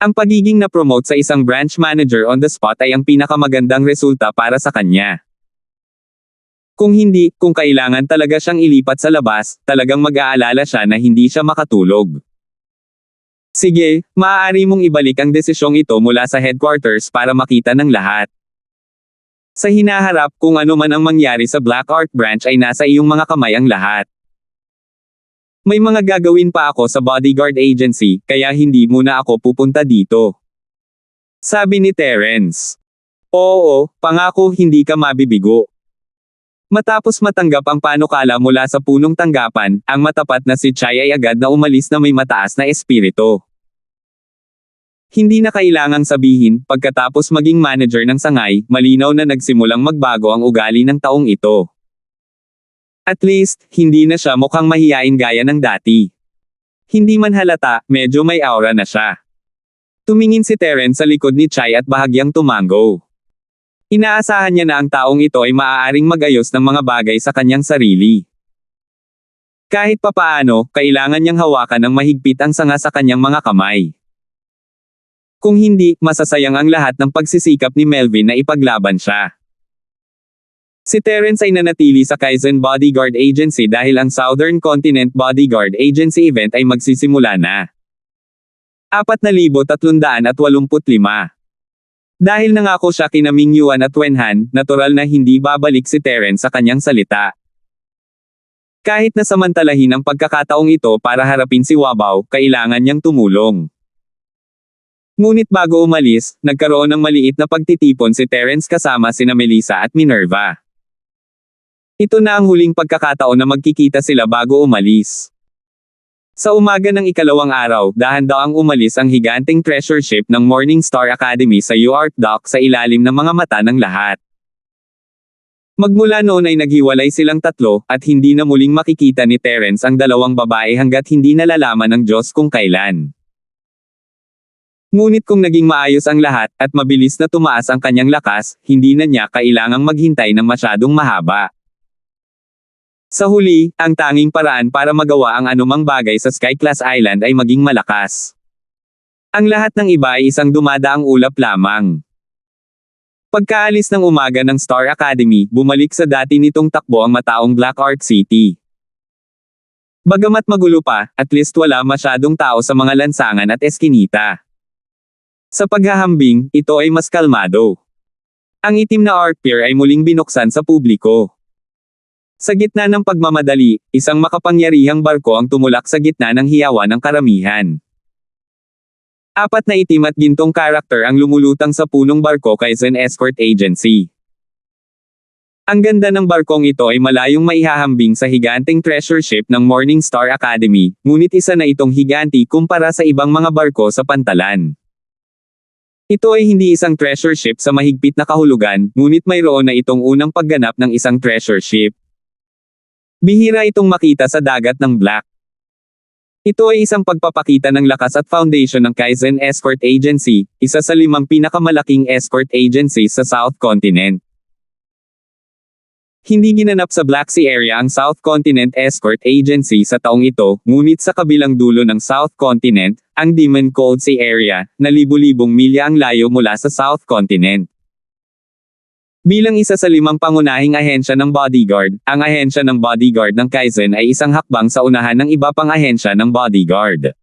Ang pagiging na-promote sa isang branch manager on the spot ay ang pinakamagandang resulta para sa kanya. Kung hindi, kung kailangan talaga siyang ilipat sa labas, talagang mag-aalala siya na hindi siya makatulog. Sige, maaari mong ibalik ang desisyong ito mula sa headquarters para makita ng lahat. Sa hinaharap, kung ano man ang mangyari sa Black Art Branch ay nasa iyong mga kamay ang lahat. May mga gagawin pa ako sa bodyguard agency, kaya hindi muna ako pupunta dito. Sabi ni Terence. Oo, pangako hindi ka mabibigo. Matapos matanggap ang panukala mula sa punong tanggapan, ang matapat na si Chai ay agad na umalis na may mataas na espiritu. Hindi na kailangang sabihin, pagkatapos maging manager ng sangay, malinaw na nagsimulang magbago ang ugali ng taong ito. At least, hindi na siya mukhang mahiyain gaya ng dati. Hindi man halata, medyo may aura na siya. Tumingin si Terence sa likod ni Chai at bahagyang tumango. Inaasahan niya na ang taong ito ay maaaring mag-ayos ng mga bagay sa kanyang sarili. Kahit papaano, kailangan niyang hawakan ng mahigpit ang sanga sa kanyang mga kamay. Kung hindi, masasayang ang lahat ng pagsisikap ni Melvin na ipaglaban siya. Si Terence ay nanatili sa Kaizen Bodyguard Agency dahil ang Southern Continent Bodyguard Agency event ay magsisimula na. 4,385. Dahil nangako siya kina Ming Yuan at Wen Han, natural na hindi babalik si Terence sa kanyang salita. Kahit na samantalahin ang pagkakataong ito para harapin si Wabao, kailangan niyang tumulong. Ngunit bago umalis, nagkaroon ng maliit na pagtitipon si Terence kasama sina Melissa at Minerva. Ito na ang huling pagkakataon na magkikita sila bago umalis. Sa umaga ng ikalawang araw, dahan-daang umalis ang higanteng treasure ship ng Morning Star Academy sa UART dock sa ilalim ng mga mata ng lahat. Magmula noon ay naghiwalay silang tatlo, at hindi na muling makikita ni Terence ang dalawang babae hanggat hindi nalalaman ng Diyos kung kailan. Ngunit kung naging maayos ang lahat, at mabilis na tumaas ang kanyang lakas, hindi na niya kailangang maghintay ng masyadong mahaba. Sa huli, ang tanging paraan para magawa ang anumang bagay sa Sky-class Island ay maging malakas. Ang lahat ng iba ay isang dumadaang ulap lamang. Pagkaalis ng umaga ng Star Academy, bumalik sa dati nitong takbo ang mataong Black Art City. Bagamat magulo pa, at least wala masyadong tao sa mga lansangan at eskinita. Sa paghahambing, ito ay mas kalmado. Ang itim na art pier ay muling binuksan sa publiko. Sa gitna ng pagmamadali, isang makapangyarihang barko ang tumulak sa gitna ng hiyawan ng karamihan. 4 na itim at gintong karakter ang lumulutang sa punong barko Kaizen Escort Agency. Ang ganda ng barkong ito ay malayong maihahambing sa higanteng treasure ship ng Morning Star Academy, ngunit isa na itong higanti kumpara sa ibang mga barko sa pantalan. Ito ay hindi isang treasure ship sa mahigpit na kahulugan, ngunit mayroon na itong unang pagganap ng isang treasure ship. Bihira itong makita sa dagat ng Black. Ito ay isang pagpapakita ng lakas at foundation ng Kaizen Escort Agency, isa sa 5 pinakamalaking escort agencies sa South Continent. Hindi ginanap sa Black Sea area ang South Continent Escort Agency sa taong ito, ngunit sa kabilang dulo ng South Continent, ang Demon Cold Sea area, na libu-libong milya ang layo mula sa South Continent. Bilang isa sa 5 pangunahing ahensya ng bodyguard, ang ahensya ng bodyguard ng Kaizen ay isang hakbang sa unahan ng iba pang ahensya ng bodyguard.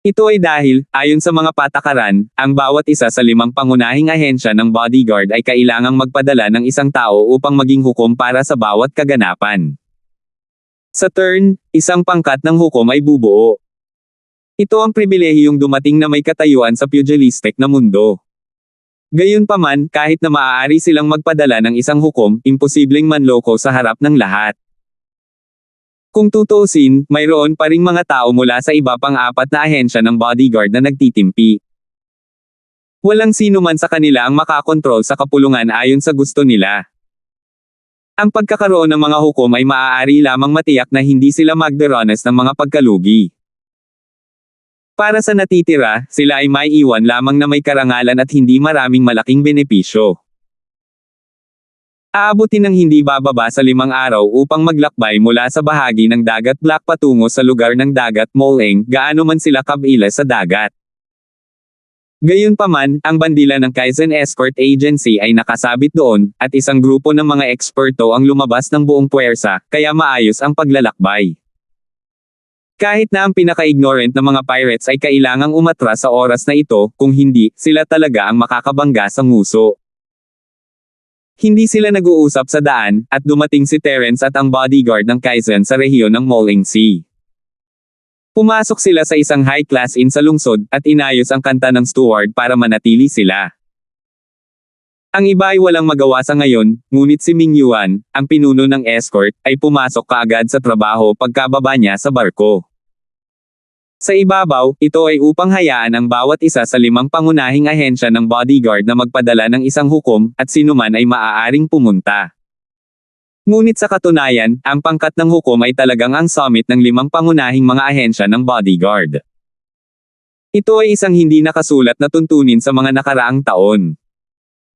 Ito ay dahil, ayon sa mga patakaran, ang bawat isa sa 5 pangunahing ahensya ng bodyguard ay kailangang magpadala ng isang tao upang maging hukom para sa bawat kaganapan. Sa turn, isang pangkat ng hukom ay bubuo. Ito ang pribilehiyong dumating na may katayuan sa pugilistic na mundo. Gayunpaman, kahit na maaari silang magpadala ng isang hukom, imposibleng manloko sa harap ng lahat. Kung tutuusin, mayroon pa ring mga tao mula sa iba pang 4 na ahensya ng bodyguard na nagtitimpi. Walang sino man sa kanila ang makakontrol sa kapulungan ayon sa gusto nila. Ang pagkakaroon ng mga hukom ay maaari lamang matiyak na hindi sila magdaranas ng mga pagkalugi. Para sa natitira, sila ay may iwan lamang na may karangalan at hindi maraming malaking benepisyo. Aabutin ng hindi bababa sa 5 araw upang maglakbay mula sa bahagi ng dagat Black patungo sa lugar ng dagat Moleng, gaano man sila kabila sa dagat. Gayunpaman, ang bandila ng Kaizen Escort Agency ay nakasabit doon, at isang grupo ng mga eksperto ang lumabas ng buong puwersa, kaya maayos ang paglalakbay. Kahit na ang pinaka-ignorant na mga pirates ay kailangang umatras sa oras na ito, kung hindi, sila talaga ang makakabangga sa nguso. Hindi sila nag-uusap sa daan, at dumating si Terence at ang bodyguard ng Kaizen sa rehiyon ng Moleng Sea. Pumasok sila sa isang high-class inn sa lungsod, at inayos ang kanta ng steward para manatili sila. Ang iba ay walang magawa sa ngayon, ngunit si Ming Yuan, ang pinuno ng escort, ay pumasok kaagad sa trabaho pagkababa niya sa barko. Sa ibabaw, ito ay upang hayaan ang bawat isa sa 5 pangunahing ahensya ng bodyguard na magpadala ng isang hukom, at sinuman ay maaaring pumunta. Ngunit sa katunayan, ang pangkat ng hukom ay talagang ang summit ng 5 pangunahing mga ahensya ng bodyguard. Ito ay isang hindi nakasulat na tuntunin sa mga nakaraang taon.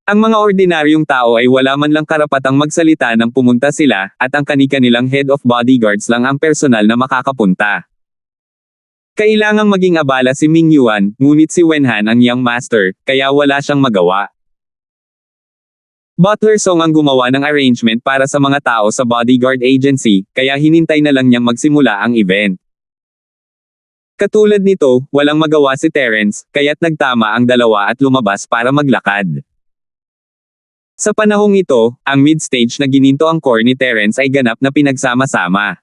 Ang mga ordinaryong tao ay wala man lang karapatang magsalita nang pumunta sila, at ang kani-kanilang head of bodyguards lang ang personal na makakapunta. Kailangang maging abala si Ming Yuan, ngunit si Wenhan ang young master, kaya wala siyang magawa. Butler Song ang gumawa ng arrangement para sa mga tao sa bodyguard agency, kaya hinintay na lang niyang magsimula ang event. Katulad nito, walang magawa si Terence, kaya't nagtama ang dalawa at lumabas para maglakad. Sa panahong ito, ang mid-stage na gininto ang core ni Terence ay ganap na pinagsama-sama.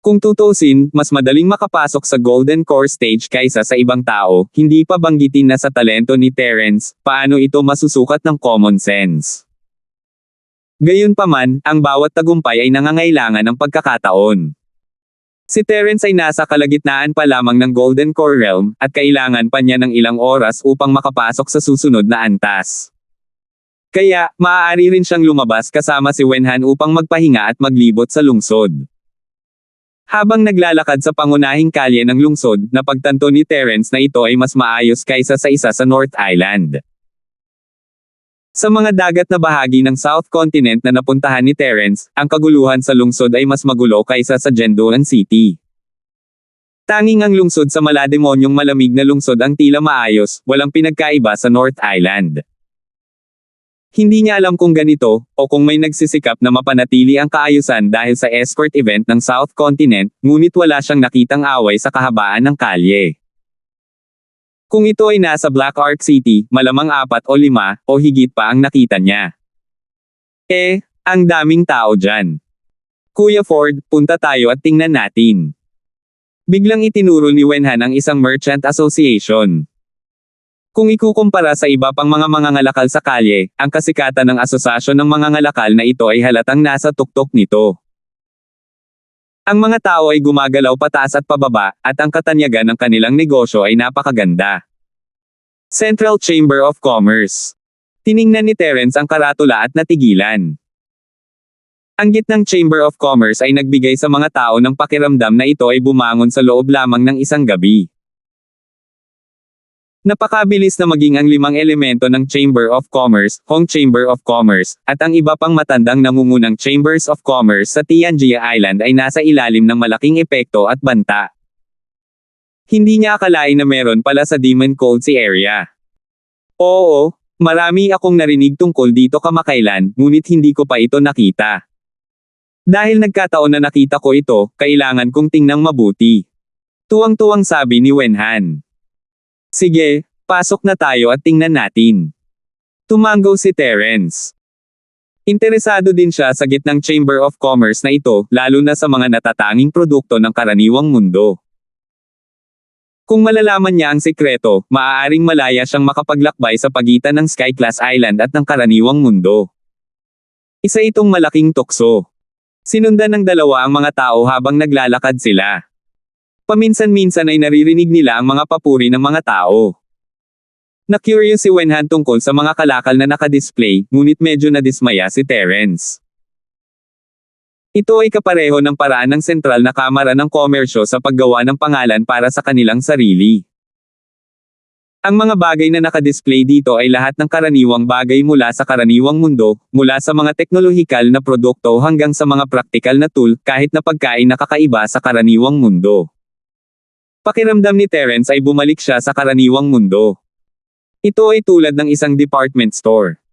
Kung tutuusin, mas madaling makapasok sa Golden Core stage kaysa sa ibang tao, hindi pa banggitin na sa talento ni Terence, paano ito masusukat ng common sense. Gayunpaman, ang bawat tagumpay ay nangangailangan ng pagkakataon. Si Terence ay nasa kalagitnaan pa lamang ng Golden Core realm, at kailangan pa niya ng ilang oras upang makapasok sa susunod na antas. Kaya, maaari rin siyang lumabas kasama si Wenhan upang magpahinga at maglibot sa lungsod. Habang naglalakad sa pangunahing kalye ng lungsod, napagtanto ni Terence na ito ay mas maayos kaysa sa isa sa North Island. Sa mga dagat na bahagi ng South Continent na napuntahan ni Terence, ang kaguluhan sa lungsod ay mas magulo kaysa sa Jendoan City. Tanging ang lungsod sa malademonyong malamig na lungsod ang tila maayos, walang pinagkaiba sa North Island. Hindi niya alam kung ganito, o kung may nagsisikap na mapanatili ang kaayusan dahil sa escort event ng South Continent, ngunit wala siyang nakitang away sa kahabaan ng kalye. Kung ito ay nasa Black Ark City, malamang 4 o 5, o higit pa ang nakita niya. Ang daming tao dyan. Kuya Ford, punta tayo at tingnan natin. Biglang itinuro ni Wenhan ang isang merchant association. Kung ikukumpara sa iba pang mga mangangalakal sa kalye, ang kasikatan ng asosasyon ng mangangalakal na ito ay halatang nasa tuktok nito. Ang mga tao ay gumagalaw pataas at pababa, at ang katanyagan ng kanilang negosyo ay napakaganda. Central Chamber of Commerce. Tiningnan ni Terence ang karatula at natigilan. Ang gitnang Chamber of Commerce ay nagbigay sa mga tao ng pakiramdam na ito ay bumangon sa loob lamang ng isang gabi. Napakabilis na maging ang 5 elemento ng Chamber of Commerce, Hong Chamber of Commerce, at ang iba pang matandang nangungunang Chambers of Commerce sa Tianjia Island ay nasa ilalim ng malaking epekto at banta. Hindi niya akalain na meron pala sa Demon Cold Sea area. Oo, marami akong narinig tungkol dito kamakailan, ngunit hindi ko pa ito nakita. Dahil nagkataon na nakita ko ito, kailangan kong tingnang mabuti. Tuwang-tuwang sabi ni Wenhan. Sige, pasok na tayo at tingnan natin. Tumango si Terence. Interesado din siya sa gitnang Chamber of Commerce na ito, lalo na sa mga natatanging produkto ng karaniwang mundo. Kung malalaman niya ang sikreto, maaaring malaya siyang makapaglakbay sa pagitan ng Sky Class Island at ng karaniwang mundo. Isa itong malaking tukso. Sinundan ng dalawa ang mga tao habang naglalakad sila. Paminsan-minsan ay naririnig nila ang mga papuri ng mga tao. Na-curious si Wenhan tungkol sa mga kalakal na nakadisplay, ngunit medyo nadismaya si Terence. Ito ay kapareho ng paraan ng sentral na kamara ng komersyo sa paggawa ng pangalan para sa kanilang sarili. Ang mga bagay na nakadisplay dito ay lahat ng karaniwang bagay mula sa karaniwang mundo, mula sa mga teknolohikal na produkto hanggang sa mga praktikal na tool, kahit na pagkain na kakaiba sa karaniwang mundo. Pakiramdam ni Terence ay bumalik siya sa karaniwang mundo. Ito ay tulad ng isang department store.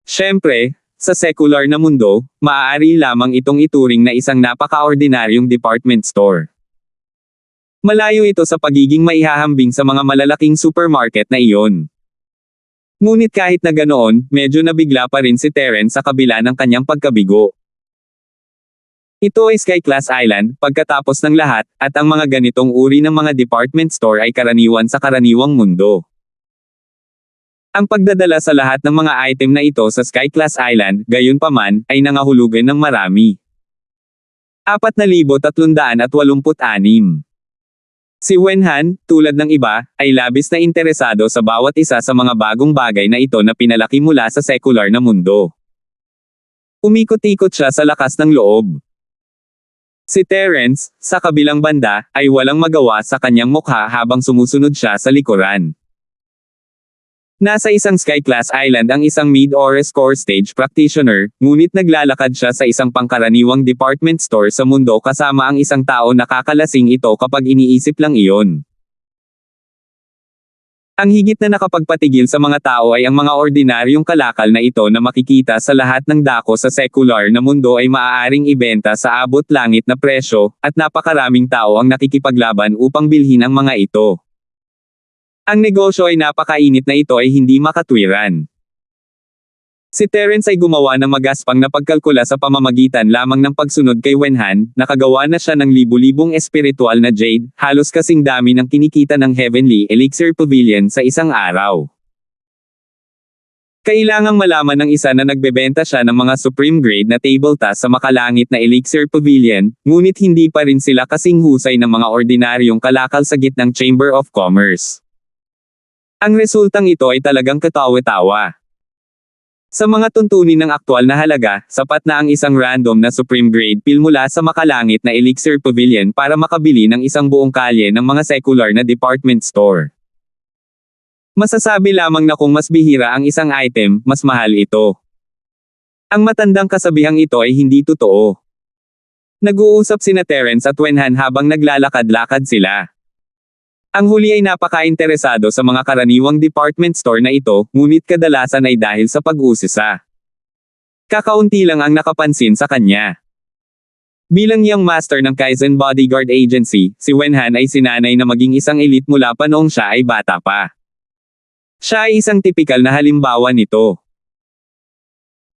Siyempre, sa secular na mundo, maaari lamang itong ituring na isang napaka-ordinaryong department store. Malayo ito sa pagiging maihahambing sa mga malalaking supermarket na iyon. Ngunit kahit na ganoon, medyo nabigla pa rin si Terence sa kabila ng kanyang pagkabigo. Ito ay Sky Class Island, pagkatapos ng lahat, at ang mga ganitong uri ng mga department store ay karaniwan sa karaniwang mundo. Ang pagdadala sa lahat ng mga item na ito sa Sky Class Island, gayunpaman, ay nangahulugan ng marami. 4,386. Si Wenhan, tulad ng iba, ay labis na interesado sa bawat isa sa mga bagong bagay na ito na pinalaki mula sa secular na mundo. Umikot-ikot siya sa lakas ng loob. Si Terence, sa kabilang banda, ay walang magawa sa kanyang mukha habang sumusunod siya sa likuran. Nasa isang Sky Class Island ang isang mid or score stage practitioner, ngunit naglalakad siya sa isang pangkaraniwang department store sa mundo kasama ang isang tao na kakalasing ito kapag iniisip lang iyon. Ang higit na nakapagpatigil sa mga tao ay ang mga ordinaryong kalakal na ito na makikita sa lahat ng dako sa secular na mundo ay maaaring ibenta sa abot-langit na presyo, at napakaraming tao ang nakikipaglaban upang bilhin ang mga ito. Ang negosyo ay napakainit na ito ay hindi makatwiran. Si Terence ay gumawa ng magaspang na pagkalkula sa pamamagitan lamang ng pagsunod kay Wenhan, nakagawa na siya ng libu-libong espiritual na jade, halos kasing dami ng kinikita ng Heavenly Elixir Pavilion sa isang araw. Kailangang malaman ng isa na nagbebenta siya ng mga supreme grade na table tas sa makalangit na Elixir Pavilion, ngunit hindi pa rin sila kasing husay ng mga ordinaryong kalakal sa gitnang Chamber of Commerce. Ang resultang ito ay talagang katawa-tawa. Sa mga tuntunin ng aktwal na halaga, sapat na ang isang random na supreme grade pill mula sa makalangit na Elixir Pavilion para makabili ng isang buong kalye ng mga secular na department store. Masasabi lamang na kung mas bihira ang isang item, mas mahal ito. Ang matandang kasabihang ito ay hindi totoo. Nag-uusap sina Terence at Wenhan habang naglalakad-lakad sila. Ang huli ay napaka-interesado sa mga karaniwang department store na ito, ngunit kadalasan ay dahil sa pag-usisa. Kakaunti lang ang nakapansin sa kanya. Bilang young master ng Kaizen Bodyguard Agency, si Wenhan ay sinanay na maging isang elite mula pa noong siya ay bata pa. Siya ay isang tipikal na halimbawa nito.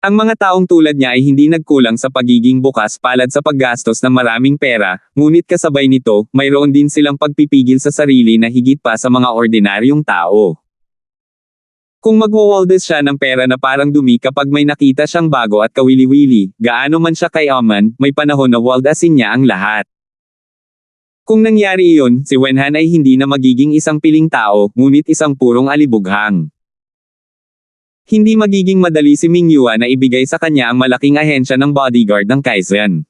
Ang mga taong tulad niya ay hindi nagkulang sa pagiging bukas palad sa paggastos ng maraming pera, ngunit kasabay nito, mayroon din silang pagpipigil sa sarili na higit pa sa mga ordinaryong tao. Kung magwawaldes siya ng pera na parang dumi kapag may nakita siyang bago at kawili-wili, gaano man siya kayaman, may panahon na waldasin niya ang lahat. Kung nangyari iyon, si Wenhan ay hindi na magiging isang piling tao, ngunit isang purong alibughang. Hindi magiging madali si Mingyua na ibigay sa kanya ang malaking ahensya ng bodyguard ng Kaizen.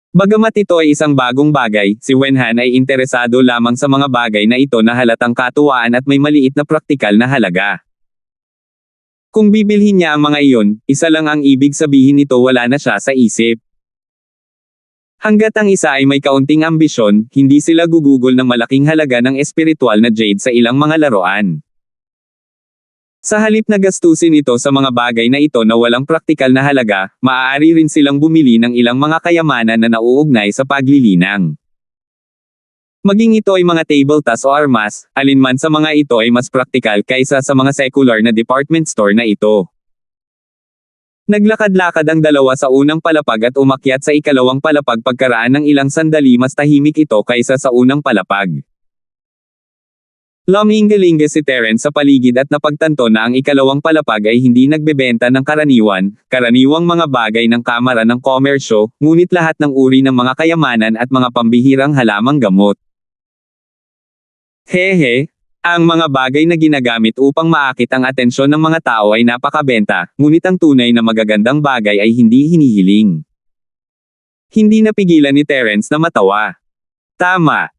Bagamat ito ay isang bagong bagay, si Wenhan ay interesado lamang sa mga bagay na ito na halatang katuwaan at may maliit na praktikal na halaga. Kung bibilhin niya ang mga iyon, isa lang ang ibig sabihin nito, wala na siya sa isip. Hanggat ang isa ay may kaunting ambisyon, hindi sila gugugol ng malaking halaga ng espiritual na jade sa ilang mga laruan. Sa halip na gastusin ito sa mga bagay na ito na walang praktikal na halaga, maaari rin silang bumili ng ilang mga kayamanan na nauugnay sa paglilinang. Maging ito ay mga table tas o armas, alinman sa mga ito ay mas praktikal kaysa sa mga secular na department store na ito. Naglakad-lakad ang dalawa sa unang palapag at umakyat sa ikalawang palapag. Pagkaraan ng ilang sandali mas tahimik ito kaysa sa unang palapag. Lumingalinga si Terence sa paligid at napagtanto na ang ikalawang palapag ay hindi nagbebenta ng karaniwang mga bagay ng kamara ng komersyo, ngunit lahat ng uri ng mga kayamanan at mga pambihirang halamang gamot. Hehe, ang mga bagay na ginagamit upang maakit ang atensyon ng mga tao ay napakabenta, ngunit ang tunay na magagandang bagay ay hindi hinihiling. Hindi napigilan ni Terence na matawa. Tama.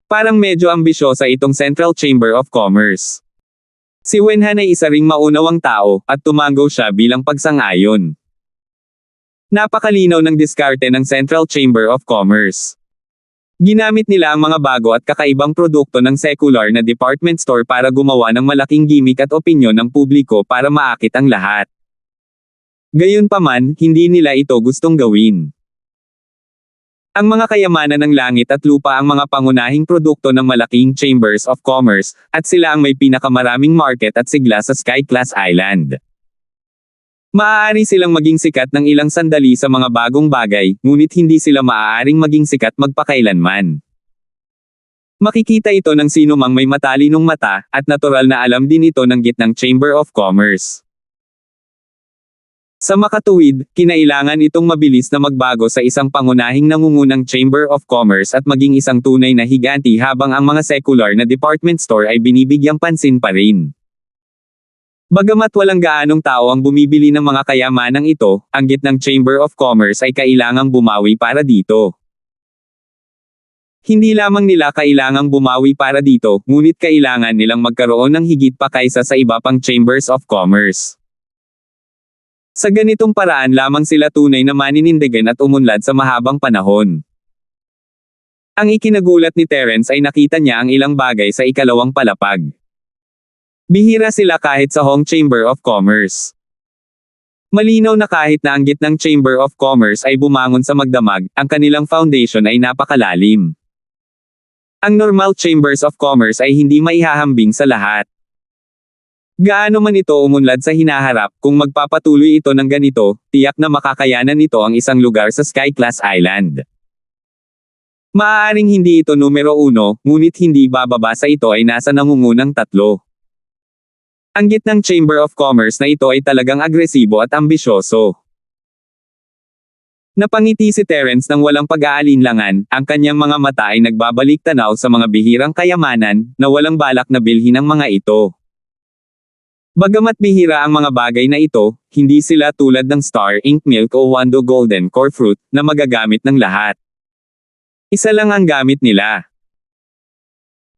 Parang medyo ambisyosa itong Central Chamber of Commerce. Si Wenhan ay isa ring maunawang tao, at tumango siya bilang pagsang-ayon. Napakalinaw ng diskarte ng Central Chamber of Commerce. Ginamit nila ang mga bago at kakaibang produkto ng secular na department store para gumawa ng malaking gimmick at opinyon ng publiko para maakit ang lahat. Gayunpaman, hindi nila ito gustong gawin. Ang mga kayamanan ng langit at lupa ang mga pangunahing produkto ng malaking chambers of commerce, at sila ang may pinakamaraming market at sigla sa Sky Class Island. Maaari silang maging sikat ng ilang sandali sa mga bagong bagay, ngunit hindi sila maaaring maging sikat magpakailanman. Makikita ito ng sino mang may matalinong mata, at natural na alam din ito ng gitnang Chamber of Commerce. Sa makatuwid, kinailangan itong mabilis na magbago sa isang pangunahing nangungunang Chamber of Commerce at maging isang tunay na higanti habang ang mga secular na department store ay binibigyang pansin pa rin. Bagamat walang gaanong tao ang bumibili ng mga kayamanang ito, ang gitnang Chamber of Commerce ay kailangang bumawi para dito. Hindi lamang nila kailangang bumawi para dito, ngunit kailangan nilang magkaroon ng higit pa kaysa sa iba pang Chambers of Commerce. Sa ganitong paraan lamang sila tunay na maninindigan at umunlad sa mahabang panahon. Ang ikinagulat ni Terence ay nakita niya ang ilang bagay sa ikalawang palapag. Bihira sila kahit sa Hong Chamber of Commerce. Malinaw na kahit na ang gitnang Chamber of Commerce ay bumangon sa magdamag, ang kanilang foundation ay napakalalim. Ang normal Chambers of Commerce ay hindi maihahambing sa lahat. Gaano man ito umunlad sa hinaharap, kung magpapatuloy ito ng ganito, tiyak na makakayanan nito ang isang lugar sa Sky Class Island. Maaaring hindi ito numero 1, ngunit hindi bababa sa ito ay nasa nangungunang 3. Ang gitnang Chamber of Commerce na ito ay talagang agresibo at ambisyoso. Napangiti si Terence nang walang pag-aalinlangan, ang kanyang mga mata ay nagbabalik tanaw sa mga bihirang kayamanan, na walang balak na bilhin ang mga ito. Bagamat bihira ang mga bagay na ito, hindi sila tulad ng Star Ink Milk o Wando Golden Core Fruit, na magagamit ng lahat. Isa lang ang gamit nila.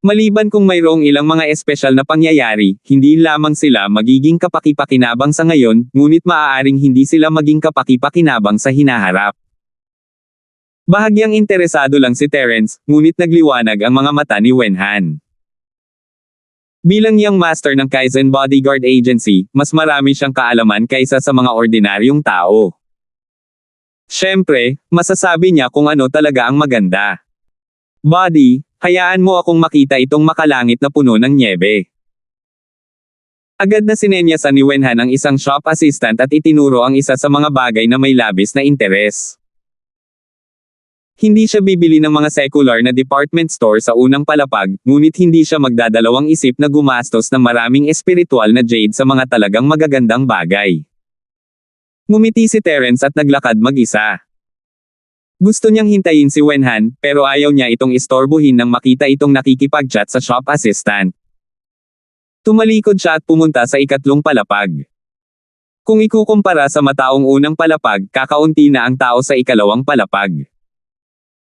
Maliban kung mayroong ilang mga espesyal na pangyayari, hindi lamang sila magiging kapaki-pakinabang sa ngayon, ngunit maaaring hindi sila maging kapaki-pakinabang sa hinaharap. Bahagyang interesado lang si Terence, ngunit nagliwanag ang mga mata ni Wenhan. Bilang young master ng Kaizen Bodyguard Agency, mas marami siyang kaalaman kaysa sa mga ordinaryong tao. Siyempre, masasabi niya kung ano talaga ang maganda. Body, hayaan mo akong makita itong makalangit na puno ng nyebe. Agad na sinenyasan ni Wenhan ang isang shop assistant at itinuro ang isa sa mga bagay na may labis na interes. Hindi siya bibili ng mga secular na department store sa unang palapag, ngunit hindi siya magdadalawang isip na gumastos ng maraming espiritual na jade sa mga talagang magagandang bagay. Ngumiti si Terence at naglakad mag-isa. Gusto niyang hintayin si Wenhan, pero ayaw niya itong istorbohin nang makita itong nakikipag-chat sa shop assistant. Tumalikod siya at pumunta sa ikatlong palapag. Kung ikukumpara sa mataong unang palapag, kakaunti na ang tao sa ikalawang palapag.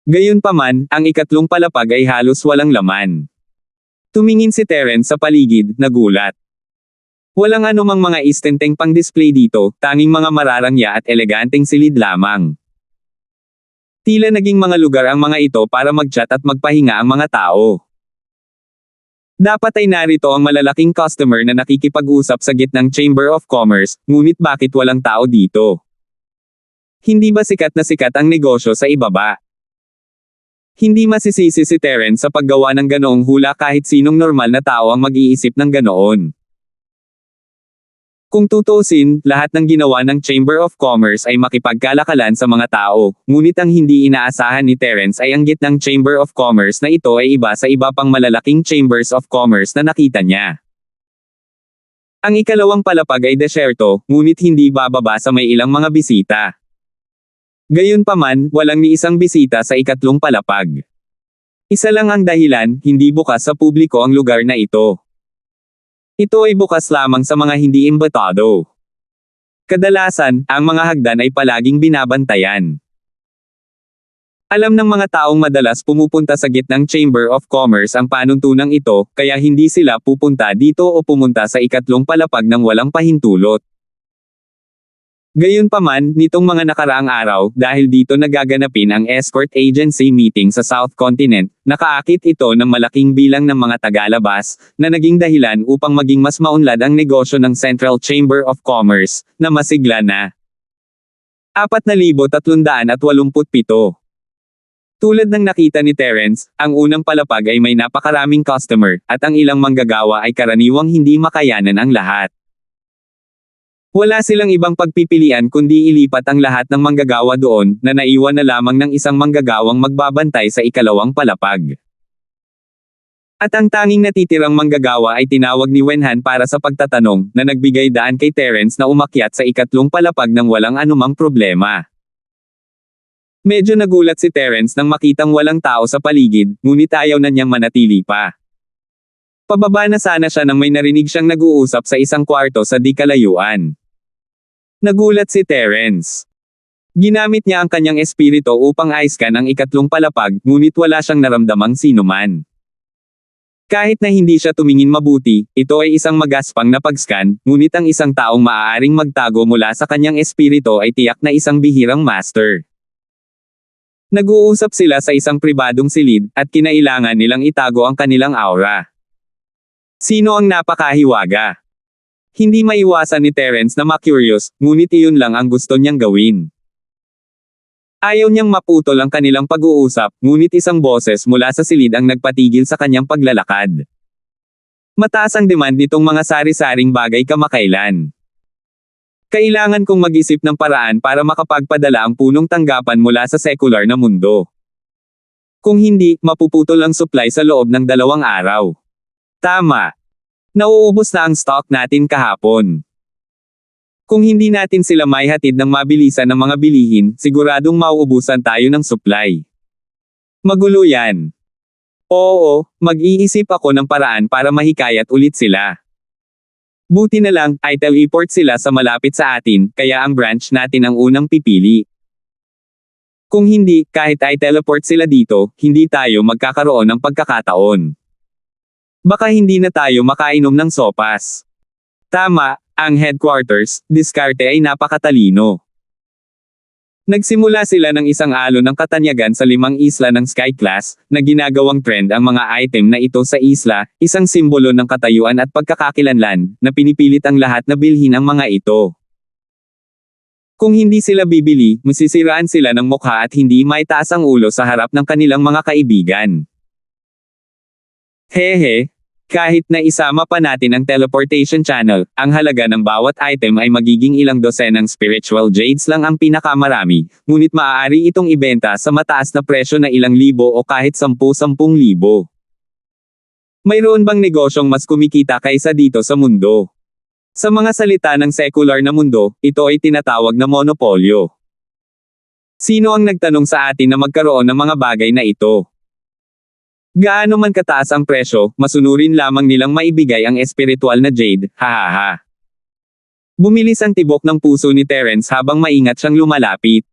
Gayunpaman, ang ikatlong palapag ay halos walang laman. Tumingin si Terence sa paligid, nagulat. Walang anumang mga istenteng pang-display dito, tanging mga mararangya at eleganteng silid lamang. Tila naging mga lugar ang mga ito para mag-chat at magpahinga ang mga tao. Dapat ay narito ang malalaking customer na nakikipag-usap sa gitnang Chamber of Commerce, ngunit bakit walang tao dito? Hindi ba sikat na sikat ang negosyo sa ibaba? Hindi masisisi si Terence sa paggawa ng ganoong hula kahit sinong normal na tao ang mag-iisip ng ganoon. Kung tutuusin, lahat ng ginawa ng Chamber of Commerce ay makipagkalakalan sa mga tao, ngunit ang hindi inaasahan ni Terence ay ang gitnang Chamber of Commerce na ito ay iba sa iba pang malalaking Chambers of Commerce na nakita niya. Ang ikalawang palapag ay desyerto, ngunit hindi bababa sa may ilang mga bisita. Gayunpaman, walang ni isang bisita sa ikatlong palapag. Isa lang ang dahilan, hindi bukas sa publiko ang lugar na ito. Ito ay bukas lamang sa mga hindi imbitado. Kadalasan, ang mga hagdan ay palaging binabantayan. Alam ng mga taong madalas pumupunta sa gitnang Chamber of Commerce ang panuntunang ito, kaya hindi sila pupunta dito o pumunta sa ikatlong palapag ng walang pahintulot. Gayunpaman, nitong mga nakaraang araw, dahil dito nagaganapin ang escort agency meeting sa South Continent, nakaakit ito ng malaking bilang ng mga tagalabas, na naging dahilan upang maging mas maunlad ang negosyo ng Central Chamber of Commerce, na masigla na. 4,387. Tulad ng nakita ni Terence, ang unang palapag ay may napakaraming customer, at ang ilang manggagawa ay karaniwang hindi makayanan ang lahat. Wala silang ibang pagpipilian kundi ilipat ang lahat ng manggagawa doon, na naiwan na lamang ng isang manggagawang magbabantay sa ikalawang palapag. At ang tanging natitirang manggagawa ay tinawag ni Wenhan para sa pagtatanong, na nagbigay daan kay Terence na umakyat sa ikatlong palapag ng walang anumang problema. Medyo nagulat si Terence nang makitang walang tao sa paligid, ngunit ayaw na niyang manatili pa. Pababa na sana siya nang may narinig siyang nag-uusap sa isang kwarto sa di kalayuan. Nagulat si Terence. Ginamit niya ang kanyang espiritu upang i-scan ang ikatlong palapag, ngunit wala siyang naramdamang sinuman. Kahit na hindi siya tumingin mabuti, ito ay isang magaspang na pag-scan, ngunit ang isang taong maaaring magtago mula sa kanyang espiritu ay tiyak na isang bihirang master. Nag-uusap sila sa isang pribadong silid, at kinailangan nilang itago ang kanilang aura. Sino ang napakahiwaga? Hindi maiwasan ni Terence na ma-curious, ngunit iyon lang ang gusto niyang gawin. Ayaw niyang maputol ang kanilang pag-uusap, ngunit isang boses mula sa silid ang nagpatigil sa kanyang paglalakad. Mataas ang demand nitong mga sari-saring bagay kamakailan. Kailangan kong mag-isip ng paraan para makapagpadala ang punong tanggapan mula sa sekular na mundo. Kung hindi, mapuputol ang supply sa loob ng 2 araw. Tama. Nauubos na ang stock natin kahapon. Kung hindi natin sila maihatid ng mabilisan ng mga bilihin, siguradong mauubusan tayo ng supply. Magulo yan. Oo, mag-iisip ako ng paraan para mahikayat ulit sila. Buti na lang, ay teleport sila sa malapit sa atin, kaya ang branch natin ang unang pipili. Kung hindi, kahit ay teleport sila dito, hindi tayo magkakaroon ng pagkakataon. Baka hindi na tayo makainom ng sopas. Tama, ang headquarters, diskarte ay napakatalino. Nagsimula sila ng isang alon ng katanyagan sa 5 isla ng Sky Class, na ginagawang trend ang mga item na ito sa isla, isang simbolo ng katayuan at pagkakakilanlan, na pinipilit ang lahat na bilhin ang mga ito. Kung hindi sila bibili, masisiraan sila ng mukha at hindi maitaas ang ulo sa harap ng kanilang mga kaibigan. Hehe. Kahit na isama pa natin ang teleportation channel, ang halaga ng bawat item ay magiging ilang dosenang spiritual jades lang ang pinakamarami, ngunit maaari itong ibenta sa mataas na presyo na ilang libo o kahit 10,000. Mayroon bang negosyong mas kumikita kaysa dito sa mundo? Sa mga salita ng secular na mundo, ito ay tinatawag na monopolyo. Sino ang nagtanong sa atin na magkaroon ng mga bagay na ito? Gaano man kataas ang presyo, masunurin lamang nilang maibigay ang espiritual na jade, hahaha. Bumilis ang tibok ng puso ni Terence habang maingat siyang lumalapit.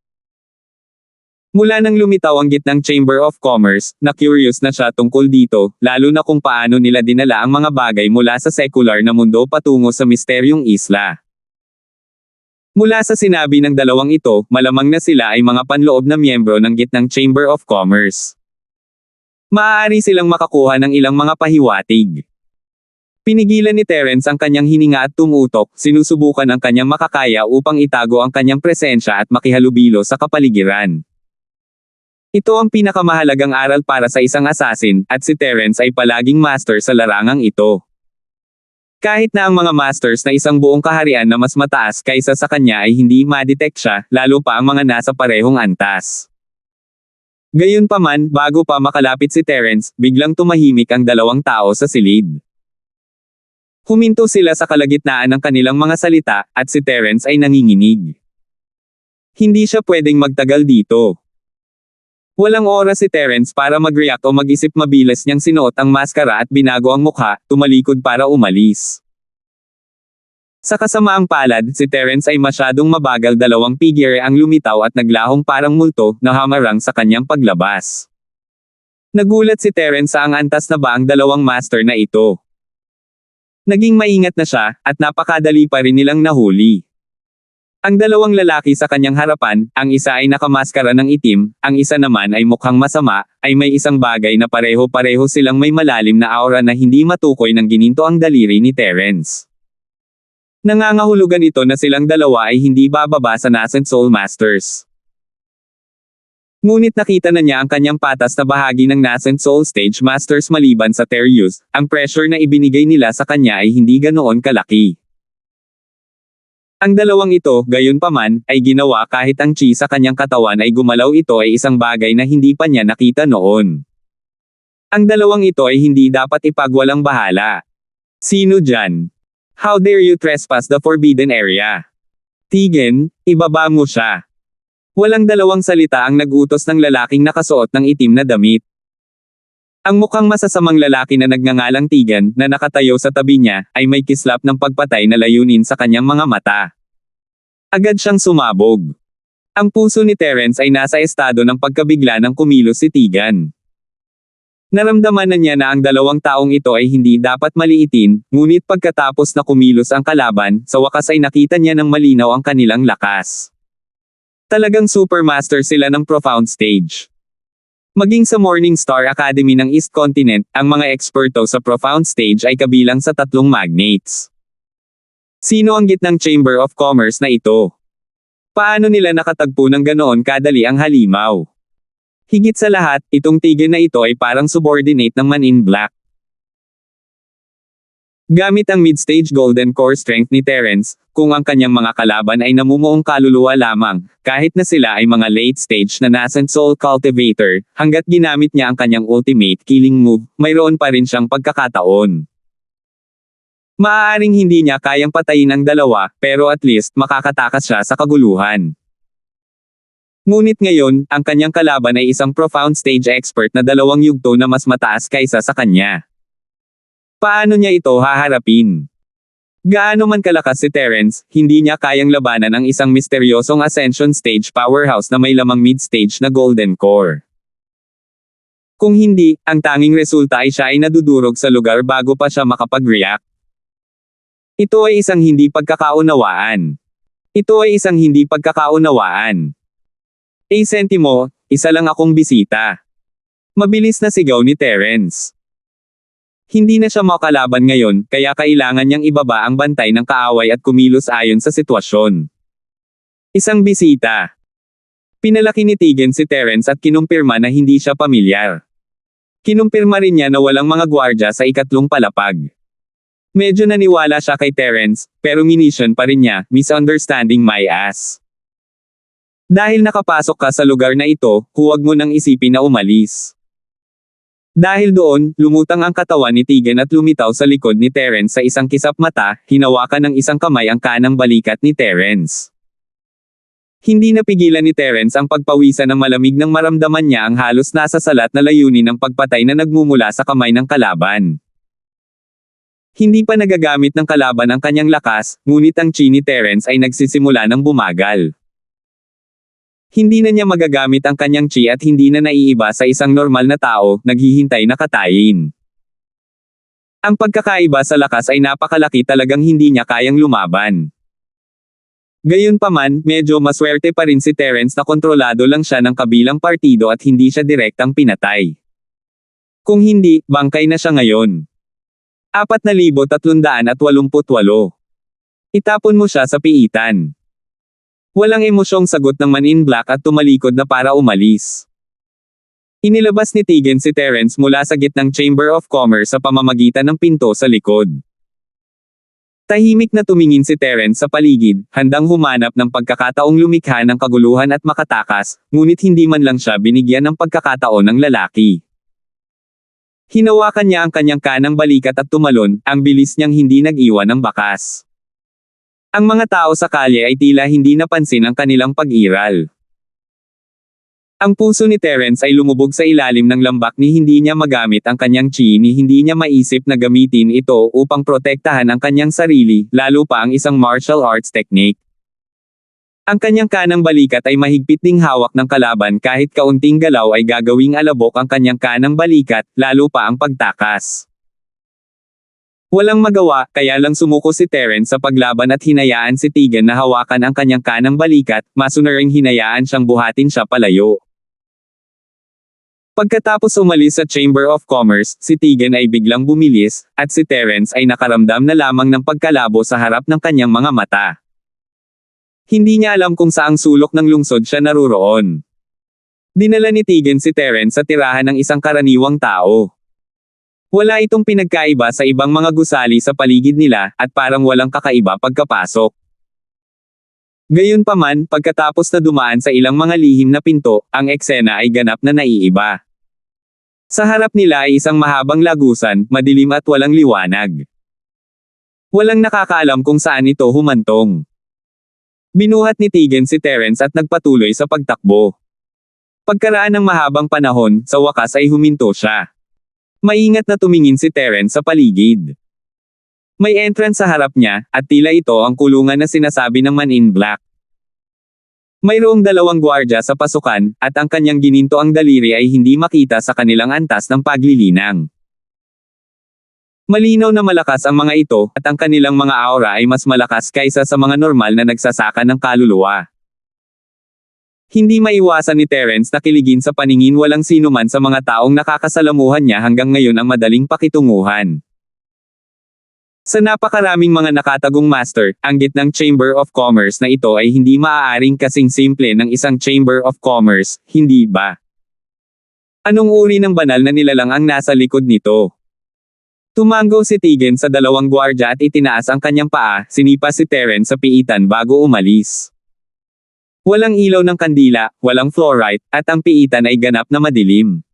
Mula nang lumitaw ang gitnang Chamber of Commerce, na-curious na siya tungkol dito, lalo na kung paano nila dinala ang mga bagay mula sa secular na mundo patungo sa misteryong isla. Mula sa sinabi ng dalawang ito, malamang na sila ay mga panloob na miyembro ng gitnang Chamber of Commerce. Maaari silang makakuha ng ilang mga pahiwatig. Pinigilan ni Terence ang kanyang hininga at tumutok, sinusubukan ang kanyang makakaya upang itago ang kanyang presensya at makihalubilo sa kapaligiran. Ito ang pinakamahalagang aral para sa isang assassin, at si Terence ay palaging master sa larangang ito. Kahit na ang mga masters na isang buong kaharian na mas mataas kaysa sa kanya ay hindi ma-detect siya, lalo pa ang mga nasa parehong antas. Gayunpaman, bago pa makalapit si Terence, biglang tumahimik ang dalawang tao sa silid. Huminto sila sa kalagitnaan ng kanilang mga salita, at si Terence ay nanginginig. Hindi siya pwedeng magtagal dito. Walang oras si Terence para mag-react o mag-isip, mabilis niyang sinuot ang maskara at binago ang mukha, tumalikod para umalis. Sa kasamaang palad, si Terence ay masyadong mabagal, dalawang figure ang lumitaw at naglahong parang multo na hamarang sa kanyang paglabas. Nagulat si Terence sa ang antas na ba ang dalawang master na ito. Naging maingat na siya, at napakadali pa rin nilang nahuli. Ang dalawang lalaki sa kanyang harapan, ang isa ay nakamaskara ng itim, ang isa naman ay mukhang masama, ay may isang bagay na pareho-pareho silang may malalim na aura na hindi matukoy ng gininto ang daliri ni Terence. Nangangahulugan ito na silang dalawa ay hindi bababa sa nascent Soul Masters. Ngunit nakita na niya ang kanyang patas na bahagi ng nascent Soul Stage Masters maliban sa Terius, ang pressure na ibinigay nila sa kanya ay hindi ganoon kalaki. Ang dalawang ito, gayunpaman, ay ginawa kahit ang chi sa kanyang katawan ay gumalaw. Ito ay isang bagay na hindi pa niya nakita noon. Ang dalawang ito ay hindi dapat ipagwalang bahala. Sino dyan? How dare you trespass the forbidden area? Tegan, ibaba mo siya. Walang dalawang salita ang nag-utos ng lalaking nakasuot ng itim na damit. Ang mukhang masasamang lalaki na nagngangalang Tegan, na nakatayo sa tabi niya, ay may kislap ng pagpatay na layunin sa kanyang mga mata. Agad siyang sumabog. Ang puso ni Terence ay nasa estado ng pagkabigla nang kumilos si Tegan. Naramdaman na niya na ang dalawang taong ito ay hindi dapat maliitin, ngunit pagkatapos na kumilos ang kalaban, sa wakas ay nakita niya ng malinaw ang kanilang lakas. Talagang supermaster sila ng Profound Stage. Maging sa Morningstar Academy ng East Continent, ang mga eksperto sa Profound Stage ay kabilang sa 3 magnates. Sino ang gitnang Chamber of Commerce na ito? Paano nila nakatagpo ng ganoon kadali ang halimaw? Higit sa lahat, itong Tegan na ito ay parang subordinate ng Man in Black. Gamit ang mid-stage Golden Core Strength ni Terence, kung ang kanyang mga kalaban ay namumuong kaluluwa lamang, kahit na sila ay mga late-stage na nascent Soul Cultivator, hanggat ginamit niya ang kanyang ultimate killing move, mayroon pa rin siyang pagkakataon. Maaaring hindi niya kayang patayin ang dalawa, pero at least makakatakas siya sa kaguluhan. Ngunit ngayon, ang kanyang kalaban ay isang Profound Stage expert na 2 yugto na mas mataas kaysa sa kanya. Paano niya ito haharapin? Gaano man kalakas si Terence, hindi niya kayang labanan ang isang misteryosong Ascension Stage powerhouse na may lamang mid-stage na Golden Core. Kung hindi, ang tanging resulta ay siya ay nadudurog sa lugar bago pa siya makapag-react. Ito ay isang hindi pagkakaunawaan. Ito ay isang hindi pagkakaunawaan. Sentimo, isa lang akong bisita. Mabilis na sigaw ni Terence. Hindi na siya makalaban ngayon, kaya kailangan niyang ibaba ang bantay ng kaaway at kumilos ayon sa sitwasyon. Isang bisita. Pinalaki ni Tegan si Terence at kinumpirma na hindi siya pamilyar. Kinumpirma rin niya na walang mga gwardya sa 3 palapag. Medyo naniwala siya kay Terence, pero minisyon pa rin niya, misunderstanding my ass. Dahil nakapasok ka sa lugar na ito, huwag mo nang isipin na umalis. Dahil doon, lumutang ang katawan ni Tegan at lumitaw sa likod ni Terence sa isang kisap mata, hinawakan ng isang kamay ang kanang balikat ni Terence. Hindi napigilan ni Terence ang pagpawisan ng malamig nang maramdaman niya ang halos nasa salat na layunin ng pagpatay na nagmumula sa kamay ng kalaban. Hindi pa nagagamit ng kalaban ang kanyang lakas, ngunit ang chi ni Terence ay nagsisimula ng bumagal. Hindi na niya magagamit ang kanyang chi at hindi na naiiba sa isang normal na tao, naghihintay na katayin. Ang pagkakaiba sa lakas ay napakalaki, talagang hindi niya kayang lumaban. Gayunpaman, medyo maswerte pa rin si Terence na kontrolado lang siya ng kabilang partido at hindi siya direktang pinatay. Kung hindi, bangkay na siya ngayon. 4,388. Itapon mo siya sa piitan. Walang emosyong sagot ng Man in Black at tumalikod na para umalis. Inilabas ni Tegan si Terence mula sa gitnang Chamber of Commerce sa pamamagitan ng pinto sa likod. Tahimik na tumingin si Terence sa paligid, handang humanap ng pagkakataong lumikha ng kaguluhan at makatakas, ngunit hindi man lang siya binigyan ng pagkakataon ng lalaki. Hinawakan niya ang kanyang kanang balikat at tumalon, ang bilis niyang hindi nag-iwan ng bakas. Ang mga tao sa kalye ay tila hindi napansin ang kanilang pag-iral. Ang puso ni Terence ay lumubog sa ilalim ng lambak ni hindi niya magamit ang kanyang chi ni hindi niya maisip na gamitin ito upang protektahan ang kanyang sarili, lalo pa ang isang martial arts technique. Ang kanyang kanang balikat ay mahigpit ding hawak ng kalaban kahit kaunting galaw ay gagawing alabok ang kanyang kanang balikat, lalo pa ang pagtakas. Walang magawa, kaya lang sumuko si Terence sa paglaban at hinayaan si Tegan na hawakan ang kanyang kanang balikat, masunaring hinayaan siyang buhatin siya palayo. Pagkatapos umalis sa Chamber of Commerce, si Tegan ay biglang bumilis, at si Terence ay nakaramdam na lamang ng pagkalabo sa harap ng kanyang mga mata. Hindi niya alam kung saang sulok ng lungsod siya naruroon. Dinala ni Tegan si Terence sa tirahan ng isang karaniwang tao. Wala itong pinagkaiba sa ibang mga gusali sa paligid nila, at parang walang kakaiba pagkapasok. Gayunpaman, pagkatapos na dumaan sa ilang mga lihim na pinto, ang eksena ay ganap na naiiba. Sa harap nila ay isang mahabang lagusan, madilim at walang liwanag. Walang nakakaalam kung saan ito humantong. Binuhat ni Tegan si Terence at nagpatuloy sa pagtakbo. Pagkaraan ng mahabang panahon, sa wakas ay huminto siya. Maingat na tumingin si Terence sa paligid. May entrance sa harap niya, at tila ito ang kulungan na sinasabi ng Man in Black. Mayroong 2 gwardya sa pasukan, at ang kanyang gininto ang daliri ay hindi makita sa kanilang antas ng paglilinang. Malinaw na malakas ang mga ito, at ang kanilang mga aura ay mas malakas kaysa sa mga normal na nagsasaka ng kaluluwa. Hindi maiwasan ni Terence na kiligin sa paningin walang sinuman sa mga taong nakakasalamuhan niya hanggang ngayon ang madaling pakitunguhan. Sa napakaraming mga nakatagong master, ang gitnang Chamber of Commerce na ito ay hindi maaaring kasing simple ng isang Chamber of Commerce, hindi ba? Anong uri ng banal na nilalang ang nasa likod nito? Tumango si Tegan sa 2 gwardya at itinaas ang kanyang paa, sinipa si Terence sa piitan bago umalis. Walang ilaw ng kandila, walang floorlight, at ang piitan ay ganap na madilim.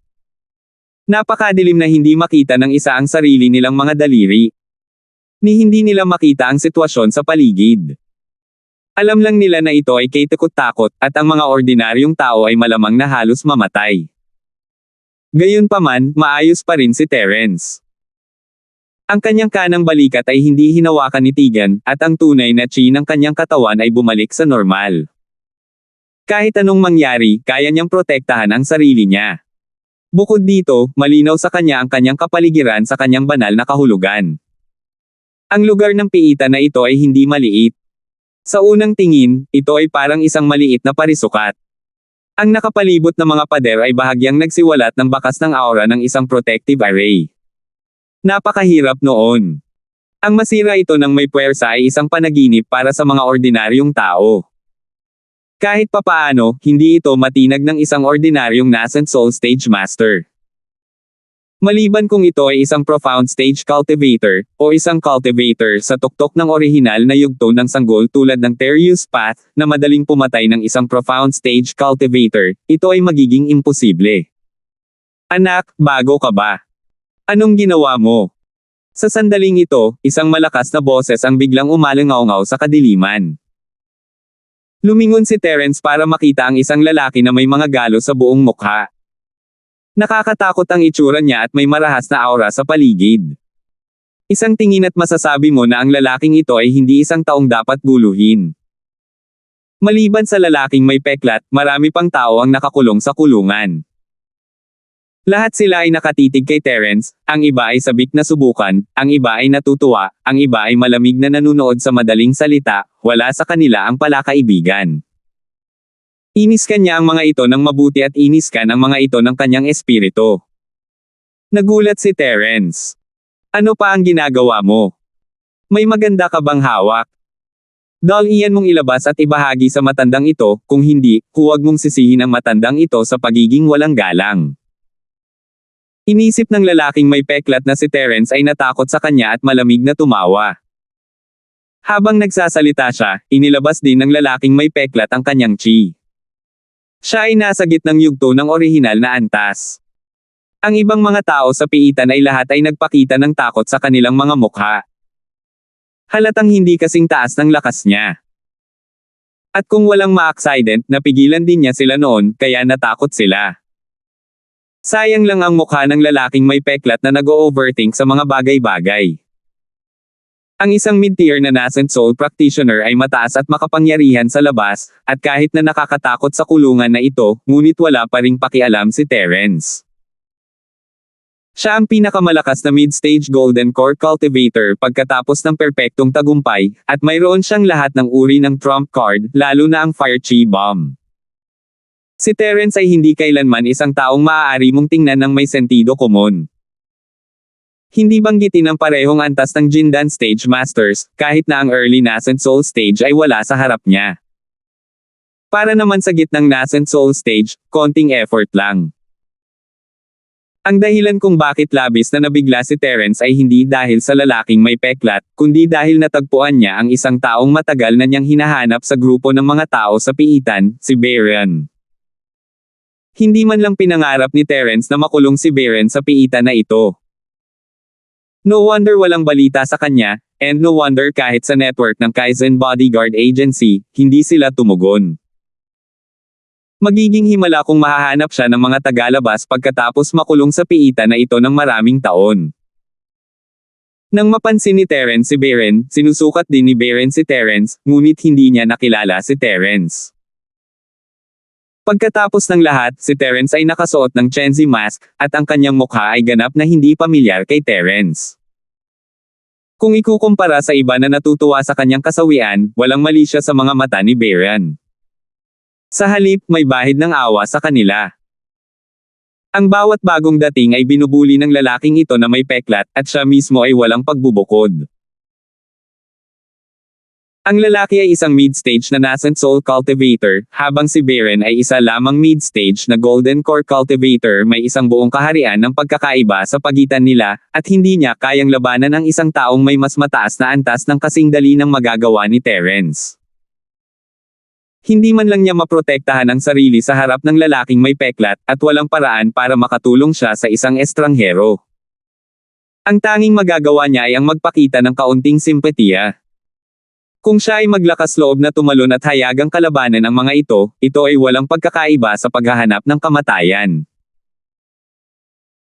Napakadilim na hindi makita ng isa ang sarili nilang mga daliri. Ni hindi nila makita ang sitwasyon sa paligid. Alam lang nila na ito ay kay-takot-takot, at ang mga ordinaryong tao ay malamang na halos mamatay. Gayunpaman, maayos pa rin si Terence. Ang kanyang kanang balikat ay hindi hinawakan ni Tegan, at ang tunay na chi ng kanyang katawan ay bumalik sa normal. Kahit anong mangyari, kaya niyang protektahan ang sarili niya. Bukod dito, malinaw sa kanya ang kanyang kapaligiran sa kanyang banal na kahulugan. Ang lugar ng piitan na ito ay hindi maliit. Sa unang tingin, ito ay parang isang maliit na parisukat. Ang nakapalibot na mga pader ay bahagyang nagsiwalat ng bakas ng aura ng isang protective array. Napakahirap noon. Ang masira ito ng may puwersa ay isang panaginip para sa mga ordinaryong tao. Kahit papaano, hindi ito matinag ng isang ordinaryong nascent soul stage master. Maliban kung ito ay isang profound stage cultivator, o isang cultivator sa tuktok ng orihinal na yugto ng sanggol tulad ng Terius Path, na madaling pumatay ng isang profound stage cultivator, ito ay magiging imposible. Anak, bago ka ba? Anong ginawa mo? Sa sandaling ito, isang malakas na boses ang biglang umalangaw-ngaw sa kadiliman. Lumingon si Terence para makita ang isang lalaki na may mga galo sa buong mukha. Nakakatakot ang itsura niya at may marahas na aura sa paligid. Isang tingin at masasabi mo na ang lalaking ito ay hindi isang taong dapat guluhin. Maliban sa lalaking may peklat, marami pang tao ang nakakulong sa kulungan. Lahat sila ay nakatitig kay Terence, ang iba ay sabik na subukan, ang iba ay natutuwa, ang iba ay malamig na nanunood sa madaling salita, wala sa kanila ang palakaibigan. Iniskan niya ang mga ito ng mabuti at iniskan ang mga ito ng kanyang espiritu. Nagulat si Terence. Ano pa ang ginagawa mo? May maganda ka bang hawak? Iyan mong ilabas at ibahagi sa matandang ito, kung hindi, huwag mong sisihin ang matandang ito sa pagiging walang galang. Inisip ng lalaking may peklat na si Terence ay natakot sa kanya at malamig na tumawa. Habang nagsasalita siya, inilabas din ng lalaking may peklat ang kanyang chi. Siya ay nasa gitnang yugto ng orihinal na antas. Ang ibang mga tao sa piitan ay lahat ay nagpakita ng takot sa kanilang mga mukha. Halatang hindi kasing taas ng lakas niya. At kung walang ma-accident, napigilan din niya sila noon, kaya natakot sila. Sayang lang ang mukha ng lalaking may peklat na nag-o-overthink sa mga bagay-bagay. Ang isang mid-tier na nascent soul practitioner ay mataas at makapangyarihan sa labas, at kahit na nakakatakot sa kulungan na ito, ngunit wala pa ring pakialam si Terence. Siya ang pinakamalakas na mid-stage golden core cultivator pagkatapos ng perpektong tagumpay, at mayroon siyang lahat ng uri ng trump card, lalo na ang fire chi bomb. Si Terence ay hindi kailanman isang taong maaari mong tingnan ng may sentido komon. Hindi banggitin ang parehong antas ng Jindan Stage Masters, kahit na ang early Nascent Soul Stage ay wala sa harap niya. Para naman sa gitnang Nascent Soul Stage, konting effort lang. Ang dahilan kung bakit labis na nabigla si Terence ay hindi dahil sa lalaking may peklat, kundi dahil natagpuan niya ang isang taong matagal na niyang hinahanap sa grupo ng mga tao sa piitan, si Baron. Hindi man lang pinangarap ni Terence na makulong si Baron sa piitan na ito. No wonder walang balita sa kanya, and no wonder kahit sa network ng Kaizen Bodyguard Agency, hindi sila tumugon. Magiging himala kung mahahanap siya ng mga tagalabas pagkatapos makulong sa piitan na ito ng maraming taon. Nang mapansin ni Terence si Baron, sinusukat din ni Baron si Terence, ngunit hindi niya nakilala si Terence. Pagkatapos ng lahat, si Terence ay nakasuot ng Chenzi mask, at ang kanyang mukha ay ganap na hindi pamilyar kay Terence. Kung ikukumpara sa iba na natutuwa sa kanyang kasawian, walang mali siya sa mga mata ni Baron. Sa halip, may bahid ng awa sa kanila. Ang bawat bagong dating ay binubuli ng lalaking ito na may peklat, at siya mismo ay walang pagbubukod. Ang lalaki ay isang mid-stage na nascent soul cultivator, habang si Baron ay isa lamang mid-stage na golden core cultivator, may isang buong kaharian ng pagkakaiba sa pagitan nila, at hindi niya kayang labanan ang isang taong may mas mataas na antas ng kasing dali ng magagawa ni Terence. Hindi man lang niya maprotektahan ang sarili sa harap ng lalaking may peklat, at walang paraan para makatulong siya sa isang estranghero. Ang tanging magagawa niya ay ang magpakita ng kaunting simpatiya. Kung siya ay maglakas loob na tumalon at hayagang kalabanan ang mga ito ay walang pagkakaiba sa paghahanap ng kamatayan.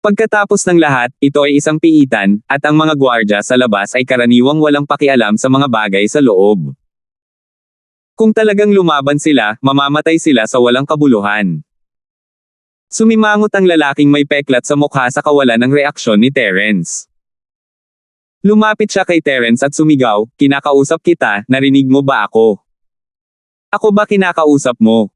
Pagkatapos ng lahat, ito ay isang piitan, at ang mga gwardya sa labas ay karaniwang walang pakialam sa mga bagay sa loob. Kung talagang lumaban sila, mamamatay sila sa walang kabuluhan. Sumimangot ang lalaking may peklat sa mukha sa kawalan ng reaksyon ni Terence. Lumapit siya kay Terence at sumigaw, "Kinakausap kita, narinig mo ba ako? Ako ba kinakausap mo?"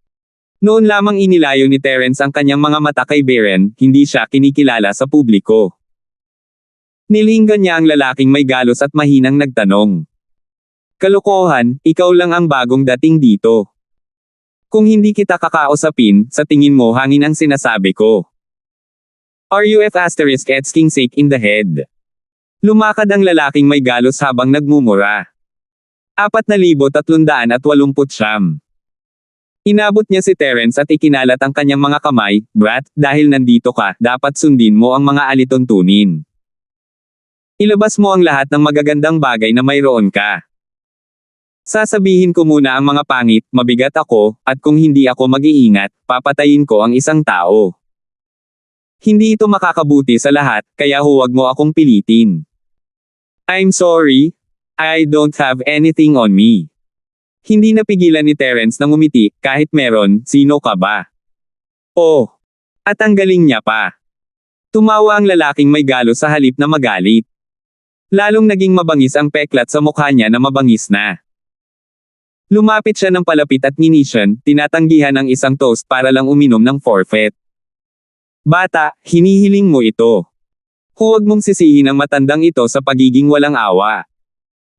Noon lamang inilayo ni Terence ang kanyang mga mata kay Baron, hindi siya kinikilala sa publiko. Nilinggan niya ang lalaking may galos at mahinang nagtanong. "Kalokohan, ikaw lang ang bagong dating dito. Kung hindi kita kakausapin, sa tingin mo hangin ang sinasabi ko. RUF asterisk king sake in the head." Lumakad ang lalaking may galos habang nagmumura. 4,389. Inabot niya si Terence at ikinalat ang kanyang mga kamay, "Brat, dahil nandito ka, dapat sundin mo ang mga alituntunin. Ilabas mo ang lahat ng magagandang bagay na mayroon ka. Sasabihin ko muna ang mga pangit, mabigat ako, at kung hindi ako mag-iingat, papatayin ko ang isang tao. Hindi ito makakabuti sa lahat, kaya huwag mo akong pilitin. I'm sorry, I don't have anything on me." Hindi napigilan ni Terence na ngumiti, "Kahit meron, sino ka ba?" "Oh. At ang galing niya pa." Tumawa ang lalaking may galos sa halip na magalit. Lalong naging mabangis ang peklat sa mukha niya na mabangis na. Lumapit siya ng palapit at nginisyan, tinatanggihan ang isang toast para lang uminom ng forfeit. "Bata, hinihiling mo ito. Huwag mong sisihin ang matandang ito sa pagiging walang awa."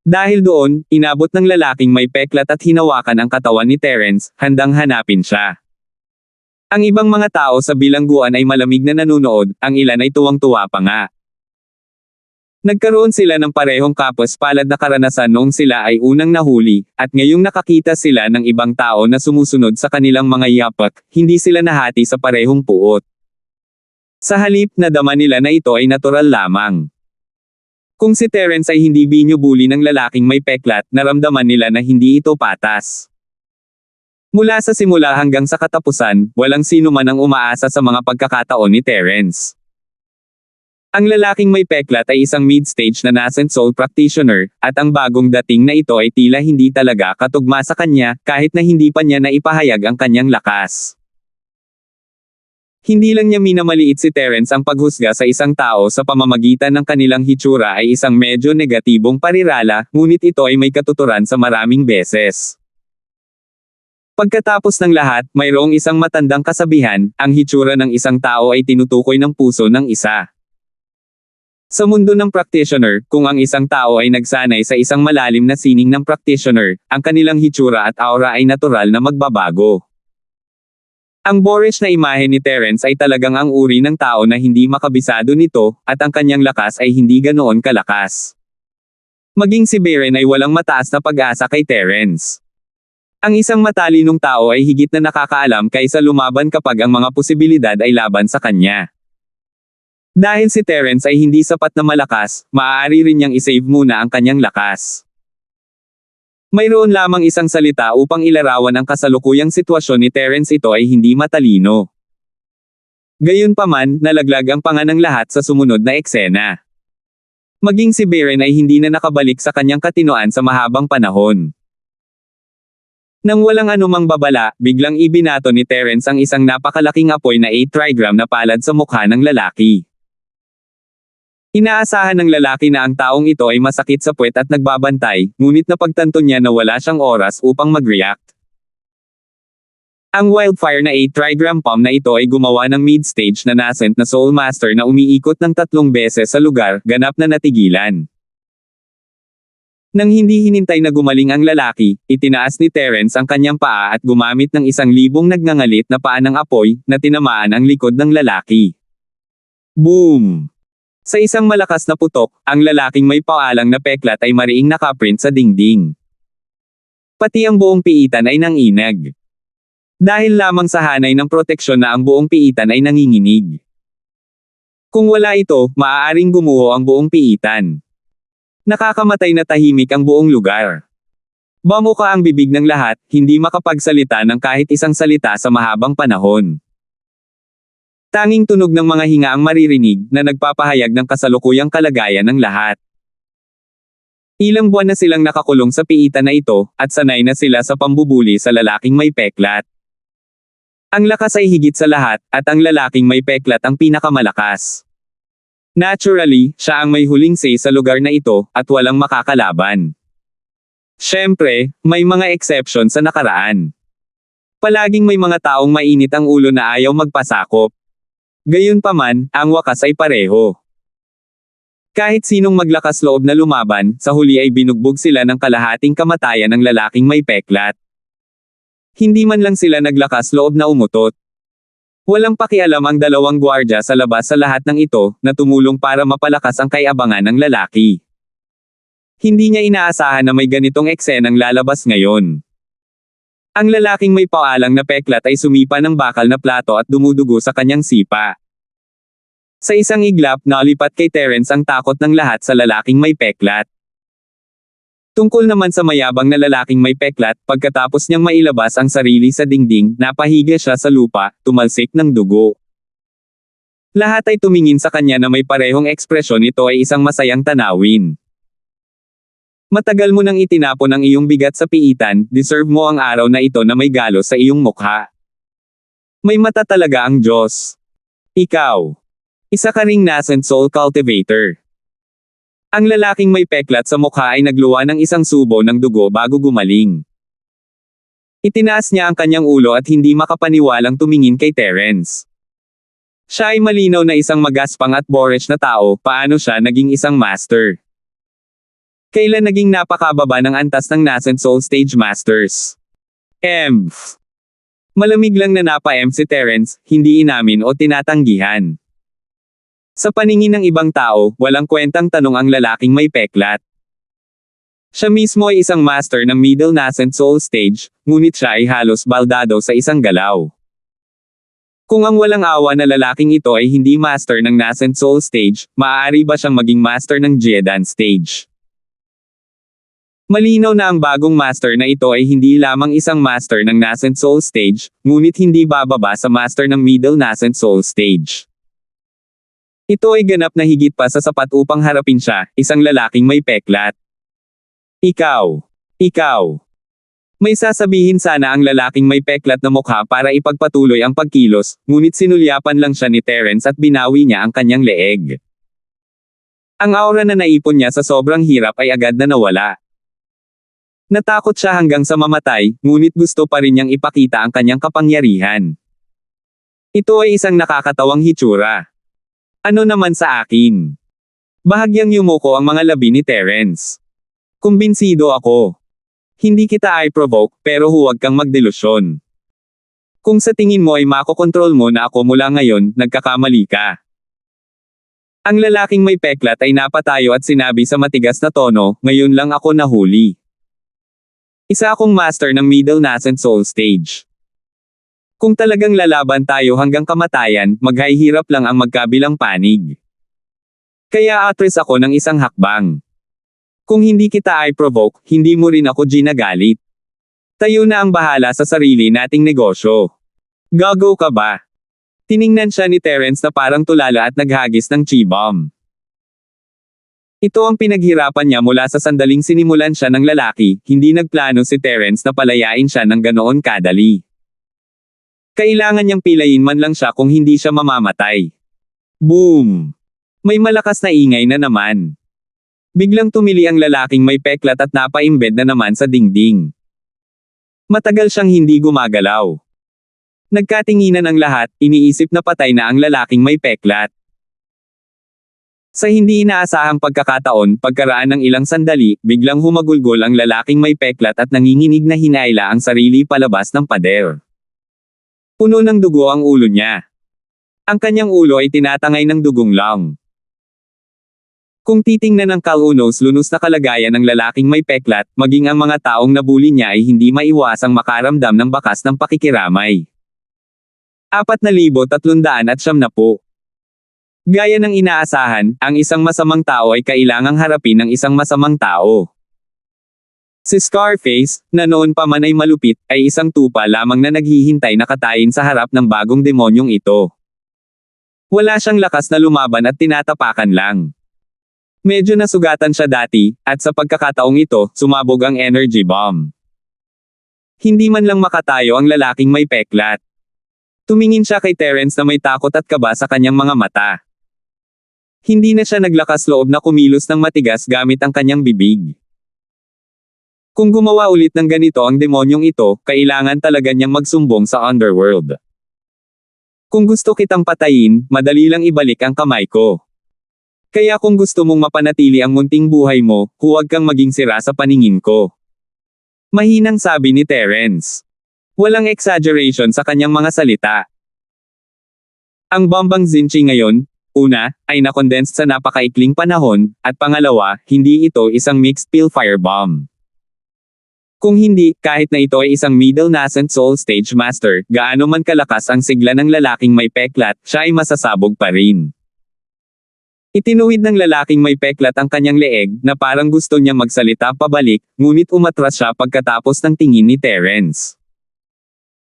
Dahil doon, inabot ng lalaking may peklat at hinawakan ang katawan ni Terence, handang hanapin siya. Ang ibang mga tao sa bilangguan ay malamig na nanunood, ang ilan ay tuwang-tuwa pa nga. Nagkaroon sila ng parehong kapos-palad na karanasan noong sila ay unang nahuli, at ngayong nakakita sila ng ibang tao na sumusunod sa kanilang mga yapak, hindi sila nahati sa parehong puot. Sa halip, nadama nila na ito ay natural lamang. Kung si Terence ay hindi binubuli ng lalaking may peklat, naramdaman nila na hindi ito patas. Mula sa simula hanggang sa katapusan, walang sino man ang umaasa sa mga pagkakataon ni Terence. Ang lalaking may peklat ay isang mid-stage na nascent soul practitioner, at ang bagong dating na ito ay tila hindi talaga katugma sa kanya, kahit na hindi pa niya naipahayag ang kanyang lakas. Hindi lang niya minamaliit si Terence ang paghusga sa isang tao sa pamamagitan ng kanilang hitsura ay isang medyo negatibong parirala, ngunit ito ay may katuturan sa maraming beses. Pagkatapos ng lahat, mayroong isang matandang kasabihan, ang hitsura ng isang tao ay tinutukoy ng puso ng isa. Sa mundo ng practitioner, kung ang isang tao ay nagsanay sa isang malalim na sining ng practitioner, ang kanilang hitsura at aura ay natural na magbabago. Ang boorish na imahe ni Terence ay talagang ang uri ng tao na hindi makabisado nito, at ang kanyang lakas ay hindi ganoon kalakas. Maging si Beren ay walang mataas na pag-asa kay Terence. Ang isang matalinong tao ay higit na nakakaalam kaysa lumaban kapag ang mga posibilidad ay laban sa kanya. Dahil si Terence ay hindi sapat na malakas, maaari rin niyang isave muna ang kanyang lakas. Mayroon lamang isang salita upang ilarawan ang kasalukuyang sitwasyon ni Terence, ito ay hindi matalino. Gayunpaman, nalaglag ang panga ng lahat sa sumunod na eksena. Maging si Beren ay hindi na nakabalik sa kanyang katinoan sa mahabang panahon. Nang walang anumang babala, biglang ibinato ni Terence ang isang napakalaking apoy na 8 trigram na palad sa mukha ng lalaki. Inaasahan ng lalaki na ang taong ito ay masakit sa puwet at nagbabantay, ngunit napagtanto niya na wala siyang oras upang mag-react. Ang wildfire na 8 trigram bomb na ito ay gumawa ng mid-stage na nascent na soul master na umiikot ng 3 beses sa lugar, ganap na natigilan. Nang hindi hinintay na gumaling ang lalaki, itinaas ni Terence ang kanyang paa at gumamit ng 1,000 nagngangalit na paa ng apoy, na tinamaan ang likod ng lalaki. Boom! Sa isang malakas na putok, ang lalaking may paalang na peklat ay mariing nakaprint sa dingding. Pati ang buong piitan ay nanginag. Dahil lamang sa hanay ng proteksyon na ang buong piitan ay nanginginig. Kung wala ito, maaaring gumuho ang buong piitan. Nakakamatay na tahimik ang buong lugar. Bamuka ang bibig ng lahat, hindi makapagsalita ng kahit isang salita sa mahabang panahon. Tanging tunog ng mga hinga ang maririnig, na nagpapahayag ng kasalukuyang kalagayan ng lahat. Ilang buwan na silang nakakulong sa piitan na ito, at sanay na sila sa pambubuli sa lalaking may peklat. Ang lakas ay higit sa lahat, at ang lalaking may peklat ang pinakamalakas. Naturally, siya ang may huling say sa lugar na ito, at walang makakalaban. Siyempre, may mga exception sa nakaraan. Palaging may mga taong mainit ang ulo na ayaw magpasakop. Gayunpaman, ang wakas ay pareho. Kahit sinong maglakas loob na lumaban, sa huli ay binugbog sila ng kalahating kamatayan ng lalaking may peklat. Hindi man lang sila naglakas loob na umutot. Walang pakialam ang 2 gwardya sa labas sa lahat ng ito, na tumulong para mapalakas ang kaabangan ng lalaki. Hindi niya inaasahan na may ganitong eksenang lalabas ngayon. Ang lalaking may paalang na peklat ay sumipa ng bakal na plato at dumudugo sa kanyang sipa. Sa isang iglap, nalipat kay Terence ang takot ng lahat sa lalaking may peklat. Tungkol naman sa mayabang na lalaking may peklat, pagkatapos niyang mailabas ang sarili sa dingding, napahiga siya sa lupa, tumalsik ng dugo. Lahat ay tumingin sa kanya na may parehong ekspresyon, ito ay isang masayang tanawin. Matagal mo nang itinapon ang iyong bigat sa piitan, deserve mo ang araw na ito na may galos sa iyong mukha. May mata talaga ang Diyos. Ikaw. Isa ka ring nascent soul cultivator. Ang lalaking may peklat sa mukha ay nagluwa ng isang subo ng dugo bago gumaling. Itinaas niya ang kanyang ulo at hindi makapaniwalang tumingin kay Terence. Siya ay malinaw na isang magaspang at boorish na tao, paano siya naging isang master? Kailan naging napakababa ng antas ng nascent soul stage masters? Malamig lang na napa-M si Terence, hindi inamin o tinatanggihan. Sa paningin ng ibang tao, walang kwentang tanong ang lalaking may peklat. Siya mismo ay isang master ng middle nascent soul stage, ngunit siya ay halos baldado sa isang galaw. Kung ang walang awa na lalaking ito ay hindi master ng nascent soul stage, maaari ba siyang maging master ng Jiedan stage? Malinaw na ang bagong master na ito ay hindi lamang isang master ng nascent soul stage, ngunit hindi bababa sa master ng middle nascent soul stage. Ito ay ganap na higit pa sa sapat upang harapin siya, isang lalaking may peklat. Ikaw. May sasabihin sana ang lalaking may peklat na mukha para ipagpatuloy ang pagkilos, ngunit sinulyapan lang siya ni Terence at binawi niya ang kanyang leeg. Ang aura na naipon niya sa sobrang hirap ay agad na nawala. Natakot siya hanggang sa mamatay, ngunit gusto pa rin niyang ipakita ang kanyang kapangyarihan. Ito ay isang nakakatawang hitsura. Ano naman sa akin? Bahagyang yumuko ang mga labi ni Terence. Kumbinsido ako. Hindi kita i-provoke, pero huwag kang magdelusyon. Kung sa tingin mo ay makokontrol mo na ako mula ngayon, nagkakamali ka. Ang lalaking may peklat ay napatayo at sinabi sa matigas na tono, ngayon lang ako nahuli. Isa akong master ng middle nascent soul stage. Kung talagang lalaban tayo hanggang kamatayan, maghihirap lang ang magkabilang panig. Kaya atras ako ng isang hakbang. Kung hindi kita i-provoke, hindi mo rin ako ginagalit. Tayo na ang bahala sa sarili nating negosyo. Gago ka ba? Tiningnan siya ni Terence na parang tulala at naghagis ng chi-bomb. Ito ang pinaghirapan niya mula sa sandaling sinimulan siya ng lalaki, hindi nagplano si Terence na palayain siya ng ganoon kadali. Kailangan niyang pilayin man lang siya kung hindi siya mamamatay. Boom! May malakas na ingay na naman. Biglang tumili ang lalaking may peklat at napaimbed na naman sa dingding. Matagal siyang hindi gumagalaw. Nagkatinginan ang lahat, iniisip na patay na ang lalaking may peklat. Sa hindi inaasahang pagkakataon, pagkaraan ng ilang sandali, biglang humagulgol ang lalaking may peklat at nanginginig na hinaila ang sarili palabas ng pader. Puno ng dugo ang ulo niya. Ang kanyang ulo ay tinatangay ng dugong lang. Kung titingnan ng kaunos lunos na kalagayan ng lalaking may peklat, maging ang mga taong nabuli niya ay hindi maiwasang makaramdam ng bakas ng pakikiramay. 4,370. Gaya ng inaasahan, ang isang masamang tao ay kailangang harapin ng isang masamang tao. Si Scarface, na noon pa man ay malupit, ay isang tupa lamang na naghihintay na katayin sa harap ng bagong demonyong ito. Wala siyang lakas na lumaban at tinatapakan lang. Medyo nasugatan siya dati, at sa pagkakataong ito, sumabog ang energy bomb. Hindi man lang makatayo ang lalaking may peklat. Tumingin siya kay Terence na may takot at kaba sa kanyang mga mata. Hindi na siya naglakas loob na kumilos ng matigas gamit ang kanyang bibig. Kung gumawa ulit ng ganito ang demonyong ito, kailangan talaga niyang magsumbong sa underworld. Kung gusto kitang patayin, madali lang ibalik ang kamay ko. Kaya kung gusto mong mapanatili ang munting buhay mo, huwag kang maging sira sa paningin ko. Mahinang sabi ni Terence. Walang exaggeration sa kanyang mga salita. Ang bombang Zinchi ngayon, una, ay nakondensed sa napakaikling panahon, at pangalawa, hindi ito isang mixed pill firebomb. Kung hindi, kahit na ito ay isang middle nascent soul stage master, gaano man kalakas ang sigla ng lalaking may peklat, siya ay masasabog pa rin. Itinuwid ng lalaking may peklat ang kanyang leeg, na parang gusto niya magsalita pabalik, ngunit umatras siya pagkatapos ng tingin ni Terence.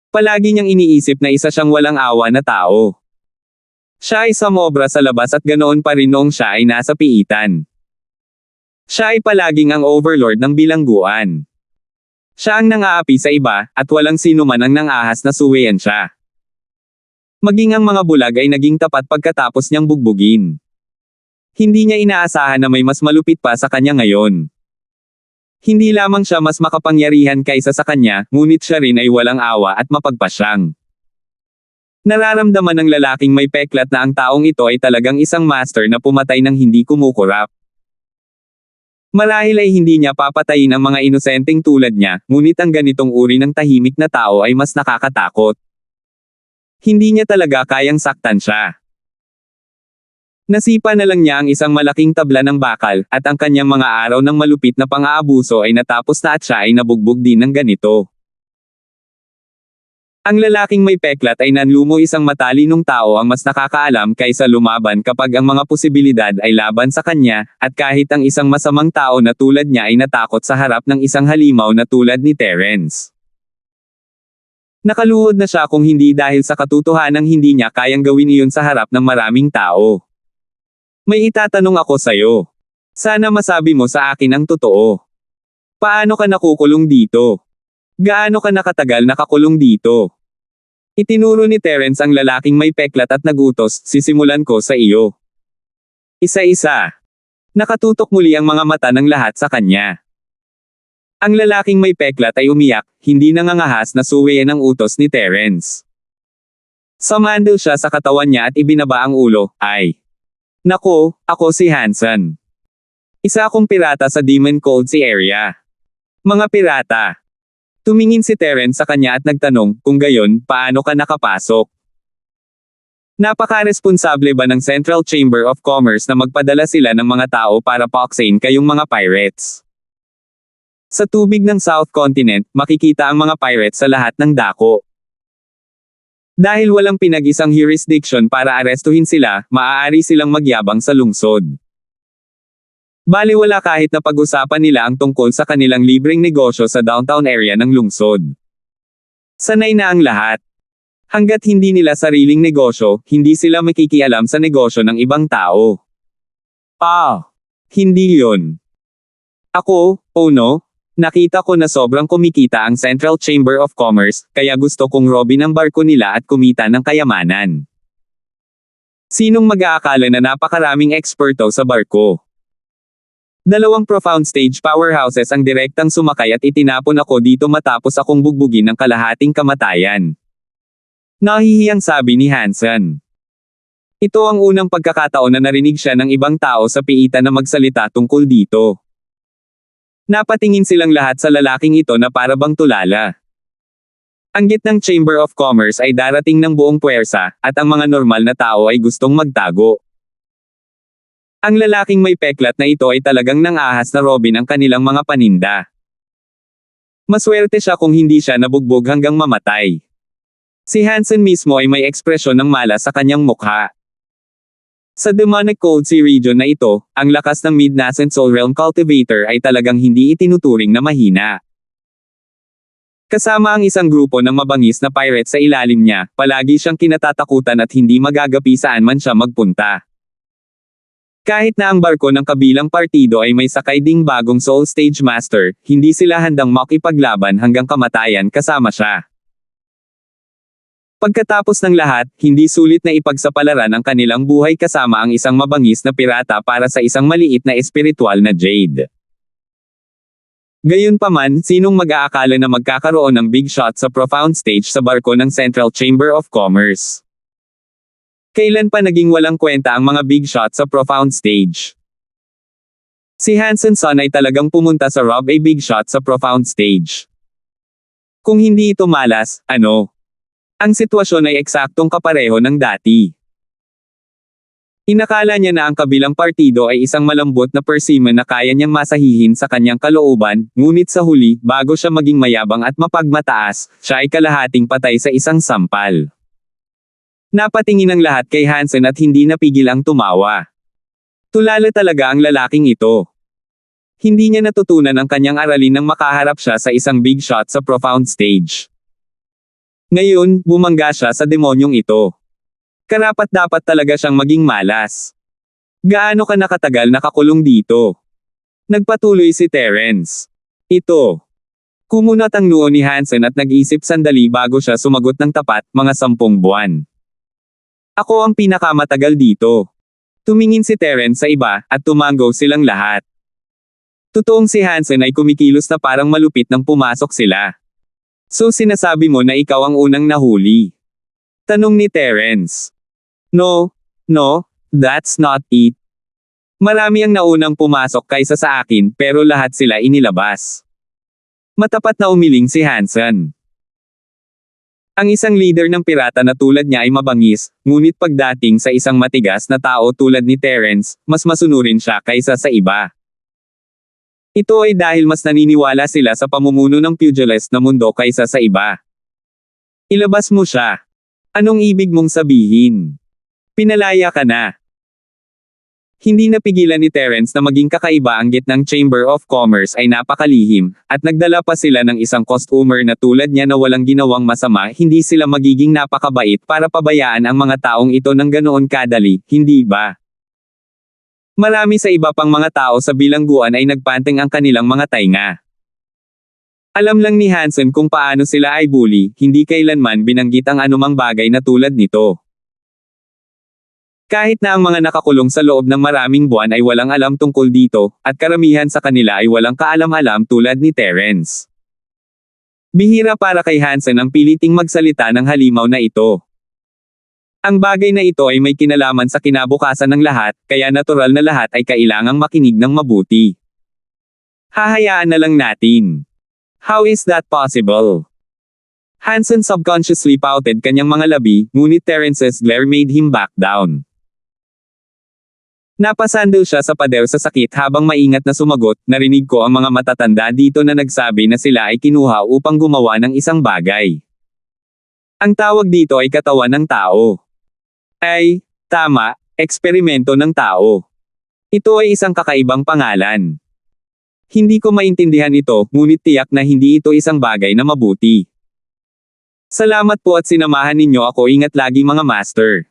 Palagi niyang iniisip na isa siyang walang awa na tao. Siya ay sumobra sa labas at ganoon pa rin noong siya ay nasa piitan. Siya ay palaging ang overlord ng bilangguan. Siya ang nang-aapi sa iba, at walang sino man ang nang-ahas na suwayan siya. Maging ang mga bulag ay naging tapat pagkatapos niyang bugbugin. Hindi niya inaasahan na may mas malupit pa sa kanya ngayon. Hindi lamang siya mas makapangyarihan kaysa sa kanya, ngunit siya rin ay walang awa at mapagpasyang. Nararamdaman ng lalaking may peklat na ang taong ito ay talagang isang master na pumatay ng hindi kumukurap. Marahil ay hindi niya papatayin ang mga inosenteng tulad niya, ngunit ang ganitong uri ng tahimik na tao ay mas nakakatakot. Hindi niya talaga kayang saktan siya. Nasipa na lang niya ang isang malaking tabla ng bakal, at ang kanyang mga araw ng malupit na pang-aabuso ay natapos na at siya ay nabugbog din ng ganito. Ang lalaking may peklat ay nanlumo isang matalinong tao ang mas nakakaalam kaysa lumaban kapag ang mga posibilidad ay laban sa kanya, at kahit ang isang masamang tao na tulad niya ay natakot sa harap ng isang halimaw na tulad ni Terence. Nakaluhod na siya kung hindi dahil sa katotohanang hindi niya kayang gawin iyon sa harap ng maraming tao. May itatanong ako sa'yo. Sana masabi mo sa akin ang totoo. Paano ka nakukulong dito? Gaano ka nakatagal nakakulong dito? Itinuro ni Terence ang lalaking may peklat at nagutos, sisimulan ko sa iyo. Isa-isa. Nakatutok muli ang mga mata ng lahat sa kanya. Ang lalaking may peklat ay umiyak, hindi nangangahas na suwayan ang utos ni Terence. Sumandal siya sa katawan niya at ibinaba ang ulo, ay. Nako, ako si Hansen. Isa akong pirata sa Demon Cold Sea area. Mga pirata. Tumingin si Terence sa kanya at nagtanong, kung gayon, paano ka nakapasok? Napaka-responsable ba ng Central Chamber of Commerce na magpadala sila ng mga tao para paksain kayong mga pirates? Sa tubig ng South Continent, makikita ang mga pirates sa lahat ng dako. Dahil walang pinag-isang jurisdiction para arestuhin sila, maaari silang magyabang sa lungsod. Baliwala kahit na pag-usapan nila ang tungkol sa kanilang libreng negosyo sa downtown area ng lungsod. Sanay na ang lahat. Hanggat hindi nila sariling negosyo, hindi sila makikialam sa negosyo ng ibang tao. Hindi yon. Ako, oh no, nakita ko na sobrang kumikita ang Central Chamber of Commerce, kaya gusto kong robin ang barko nila at kumita ng kayamanan. Sinong mag-aakala na napakaraming eksperto sa barko? Dalawang profound stage powerhouses ang direktang sumakay at itinapon ako dito matapos akong bugbugin ng kalahating kamatayan. Nahihiyang sabi ni Hansen. Ito ang unang pagkakataon na narinig siya ng ibang tao sa piitan na magsalita tungkol dito. Napatingin silang lahat sa lalaking ito na para bang tulala. Ang gitnang Chamber of Commerce ay darating ng buong puwersa, at ang mga normal na tao ay gustong magtago. Ang lalaking may peklat na ito ay talagang nang-ahas na robin ang kanilang mga paninda. Maswerte siya kung hindi siya nabugbog hanggang mamatay. Si Hansen mismo ay may ekspresyon ng malas sa kanyang mukha. Sa demonic Cold Sea region na ito, ang lakas ng Mid-Nascent Soul Realm Cultivator ay talagang hindi itinuturing na mahina. Kasama ang isang grupo ng mabangis na pirates sa ilalim niya, palagi siyang kinatatakutan at hindi magagapi saan man siya magpunta. Kahit na ang barko ng kabilang partido ay may sakay ding bagong Soul Stage Master, hindi sila handang makipaglaban hanggang kamatayan kasama siya. Pagkatapos ng lahat, hindi sulit na ipagsapalaran ang kanilang buhay kasama ang isang mabangis na pirata para sa isang maliit na espiritual na jade. Gayunpaman, sinong mag-aakala na magkakaroon ng big shot sa profound stage sa barko ng Central Chamber of Commerce? Kailan pa naging walang kwenta ang mga big shot sa profound stage? Si Hansen's son ay talagang pumunta sa Rob a big shot sa profound stage. Kung hindi ito malas, ano? Ang sitwasyon ay eksaktong kapareho ng dati. Inakala niya na ang kabilang partido ay isang malambot na persimmon na kaya niyang masahihin sa kanyang kalooban, ngunit sa huli, bago siya maging mayabang at mapagmataas, siya ay kalahating patay sa isang sampal. Napatingin ang lahat kay Hansen at hindi napigil ang tumawa. Tulala talaga ang lalaking ito. Hindi niya natutunan ang kanyang aralin nang makaharap siya sa isang big shot sa profound stage. Ngayon, bumangga siya sa demonyong ito. Karapat-dapat talaga siyang maging malas. Gaano ka nakatagal nakakulong dito? Nagpatuloy si Terence. Ito. Kumunat ang noo ni Hansen at nag-isip sandali bago siya sumagot ng tapat, mga 10 buwan. Ako ang pinakamatagal dito. Tumingin si Terence sa iba, at tumango silang lahat. Totoong si Hansen ay kumikilos na parang malupit nang pumasok sila. So sinasabi mo na ikaw ang unang nahuli? Tanong ni Terence. No, that's not it. Marami ang naunang pumasok kaysa sa akin, pero lahat sila inilabas. Matapat na umiling si Hansen. Ang isang leader ng pirata na tulad niya ay mabangis, ngunit pagdating sa isang matigas na tao tulad ni Terence, mas masunurin siya kaysa sa iba. Ito ay dahil mas naniniwala sila sa pamumuno ng pugilist na mundo kaysa sa iba. Ilabas mo siya. Anong ibig mong sabihin? Pinalaya ka na. Hindi napigilan ni Terence na maging kakaiba ang gitnang Chamber of Commerce ay napakalihim, at nagdala pa sila ng isang customer na tulad niya na walang ginawang masama. Hindi sila magiging napakabait para pabayaan ang mga taong ito ng ganoon kadali, hindi ba? Marami sa iba pang mga tao sa bilangguan ay nagpanting ang kanilang mga tainga. Alam lang ni Hansen kung paano sila ay bully, hindi kailanman binanggit ang anumang bagay na tulad nito. Kahit na ang mga nakakulong sa loob ng maraming buwan ay walang alam tungkol dito, at karamihan sa kanila ay walang kaalam-alam tulad ni Terence. Bihira para kay Hansen ang piliting magsalita ng halimaw na ito. Ang bagay na ito ay may kinalaman sa kinabukasan ng lahat, kaya natural na lahat ay kailangang makinig ng mabuti. Hahayaan na lang natin. How is that possible? Hansen subconsciously pouted kanyang mga labi, ngunit Terence's glare made him back down. Napasandal siya sa pader sa sakit habang maingat na sumagot. Narinig ko ang mga matatanda dito na nagsabi na sila ay kinuha upang gumawa ng isang bagay. Ang tawag dito ay katawan ng tao. Ay, tama, eksperimento ng tao. Ito ay isang kakaibang pangalan. Hindi ko maintindihan ito, ngunit tiyak na hindi ito isang bagay na mabuti. Salamat po at sinamahan ninyo ako. Ingat lagi mga master.